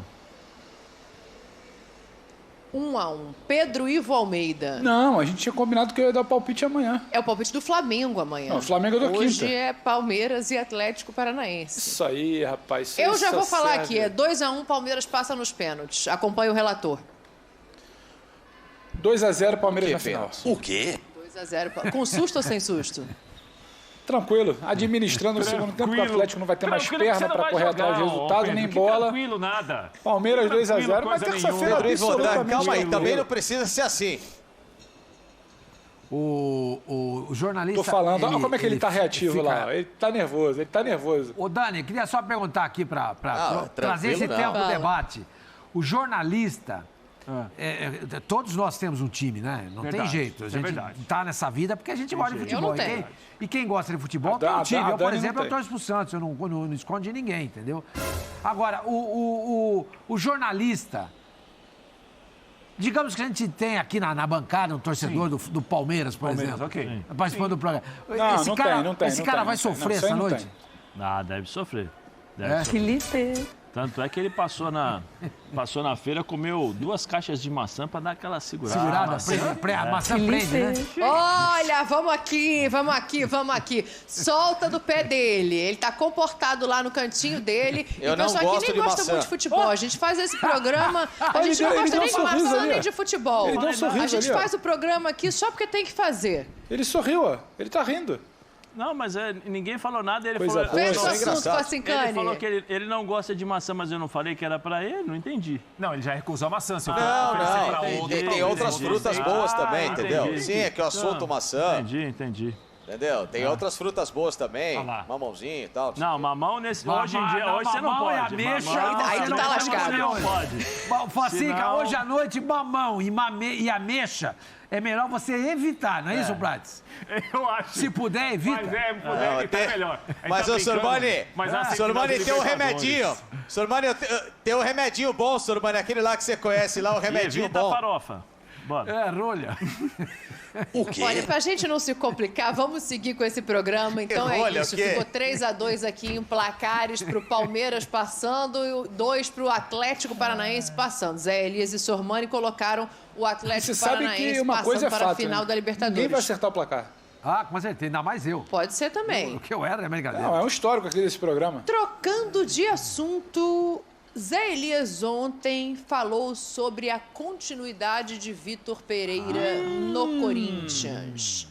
1-1. Pedro Ivo Almeida. Não, a gente tinha combinado que eu ia dar palpite amanhã. É o palpite do Flamengo amanhã. Não, o Flamengo é do Hoje quinta. é Palmeiras e Atlético Paranaense. Isso aí, rapaz. Eu já vou falar aqui, é 2-1, Palmeiras passa nos pênaltis. Acompanha o relator. 2-0 Palmeiras na final. O quê? 2-0. Com susto ou sem susto? Tranquilo, administrando o segundo tempo, que o Atlético não vai ter mais perna para correr atrás do resultado, nem bola. Tranquilo, nada. Palmeiras 2-0, mas terça-feira Pedro Ivo, absolutamente calma aí, tranquilo. também não precisa ser assim. O jornalista... Tô falando, olha como é que ele tá reativo lá. Ele tá nervoso. Ô, Dani, queria só perguntar aqui para trazer esse tranquilo, tema não. para o debate. O jornalista... todos nós temos um time, né? Não Verdade, tem jeito. A isso é gente verdade. tá nessa vida porque a gente gosta de Eu futebol. não tenho. E quem gosta de futebol A tem um Da- time. a Eu, por Dani exemplo, não eu tem. torço pro Santos. Eu não escondo de ninguém, entendeu? Agora, o jornalista... Digamos que a gente tem aqui na bancada um torcedor do Palmeiras, por exemplo. ok. Participando do programa. Não, Esse não cara, tem, esse não cara tem, vai não tem. sofrer Não, isso aí essa não noite? tem. Deve sofrer. Felipe. Tanto é que ele passou na feira, comeu 2 caixas de maçã para dar aquela segurada. A maçã prende, né? Olha, vamos aqui. Solta do pé dele. Ele tá comportado lá no cantinho dele. Eu e o não pessoal aqui gosto nem de gosta maçã. muito de futebol. A gente faz esse programa, a gente não ele gosta deu nem um de sorriso maçã ali, nem ó. de futebol. Ele deu um sorriso A gente ali, ó. faz o programa aqui só porque tem que fazer. Ele sorriu, ó. Ele tá rindo. Não, mas ninguém falou nada. Ele Coisa falou, boa, Fecha o isso é assunto, engraçado. Facincani. ele falou que ele não gosta de maçã, mas eu não falei que era para ele, não entendi. Não, ele já recusou a maçã. Se eu Não, tem outras frutas boas também, entendeu? entendi. Sim, é que o assunto maçã, Entendi. entendeu? Tem outras frutas boas também, Olha lá. mamãozinho e tal. Não, mamão hoje em dia, hoje você não mamão pode. e ameixa, Mamão, aí tu tá lascado. Não pode. Facica, Senão- hoje à noite, mamão e ameixa é melhor você evitar, não é isso, Prates? Eu acho. Se puder, evita. Mas puder Não, evitar tem- melhor. Aí Mas, tá ô, brincando, Sormani, mas a Sormani tem um Libertadores. remedinho. Sormani, tem um remedinho bom, Sormani, aquele lá que você conhece lá, um remedinho Evita bom. a farofa. Bora. Rolha. O quê? Olha, pra gente não se complicar, vamos seguir com esse programa. Então Olha, é isso. o quê? Ficou 3-2 aqui em placares pro Palmeiras passando e 2 pro Atlético Paranaense passando. Zé Elias e Sormani colocaram o Atlético Você sabe Paranaense que uma passando coisa é para fato, a final né? da Libertadores. Ninguém vai acertar o placar. Ah, com certeza, ainda mais eu. Pode ser também. O que eu era, é brincadeira. Não, é um histórico aqui desse programa. Trocando de assunto, Zé Elias ontem falou sobre a continuidade de Vitor Pereira no Corinthians.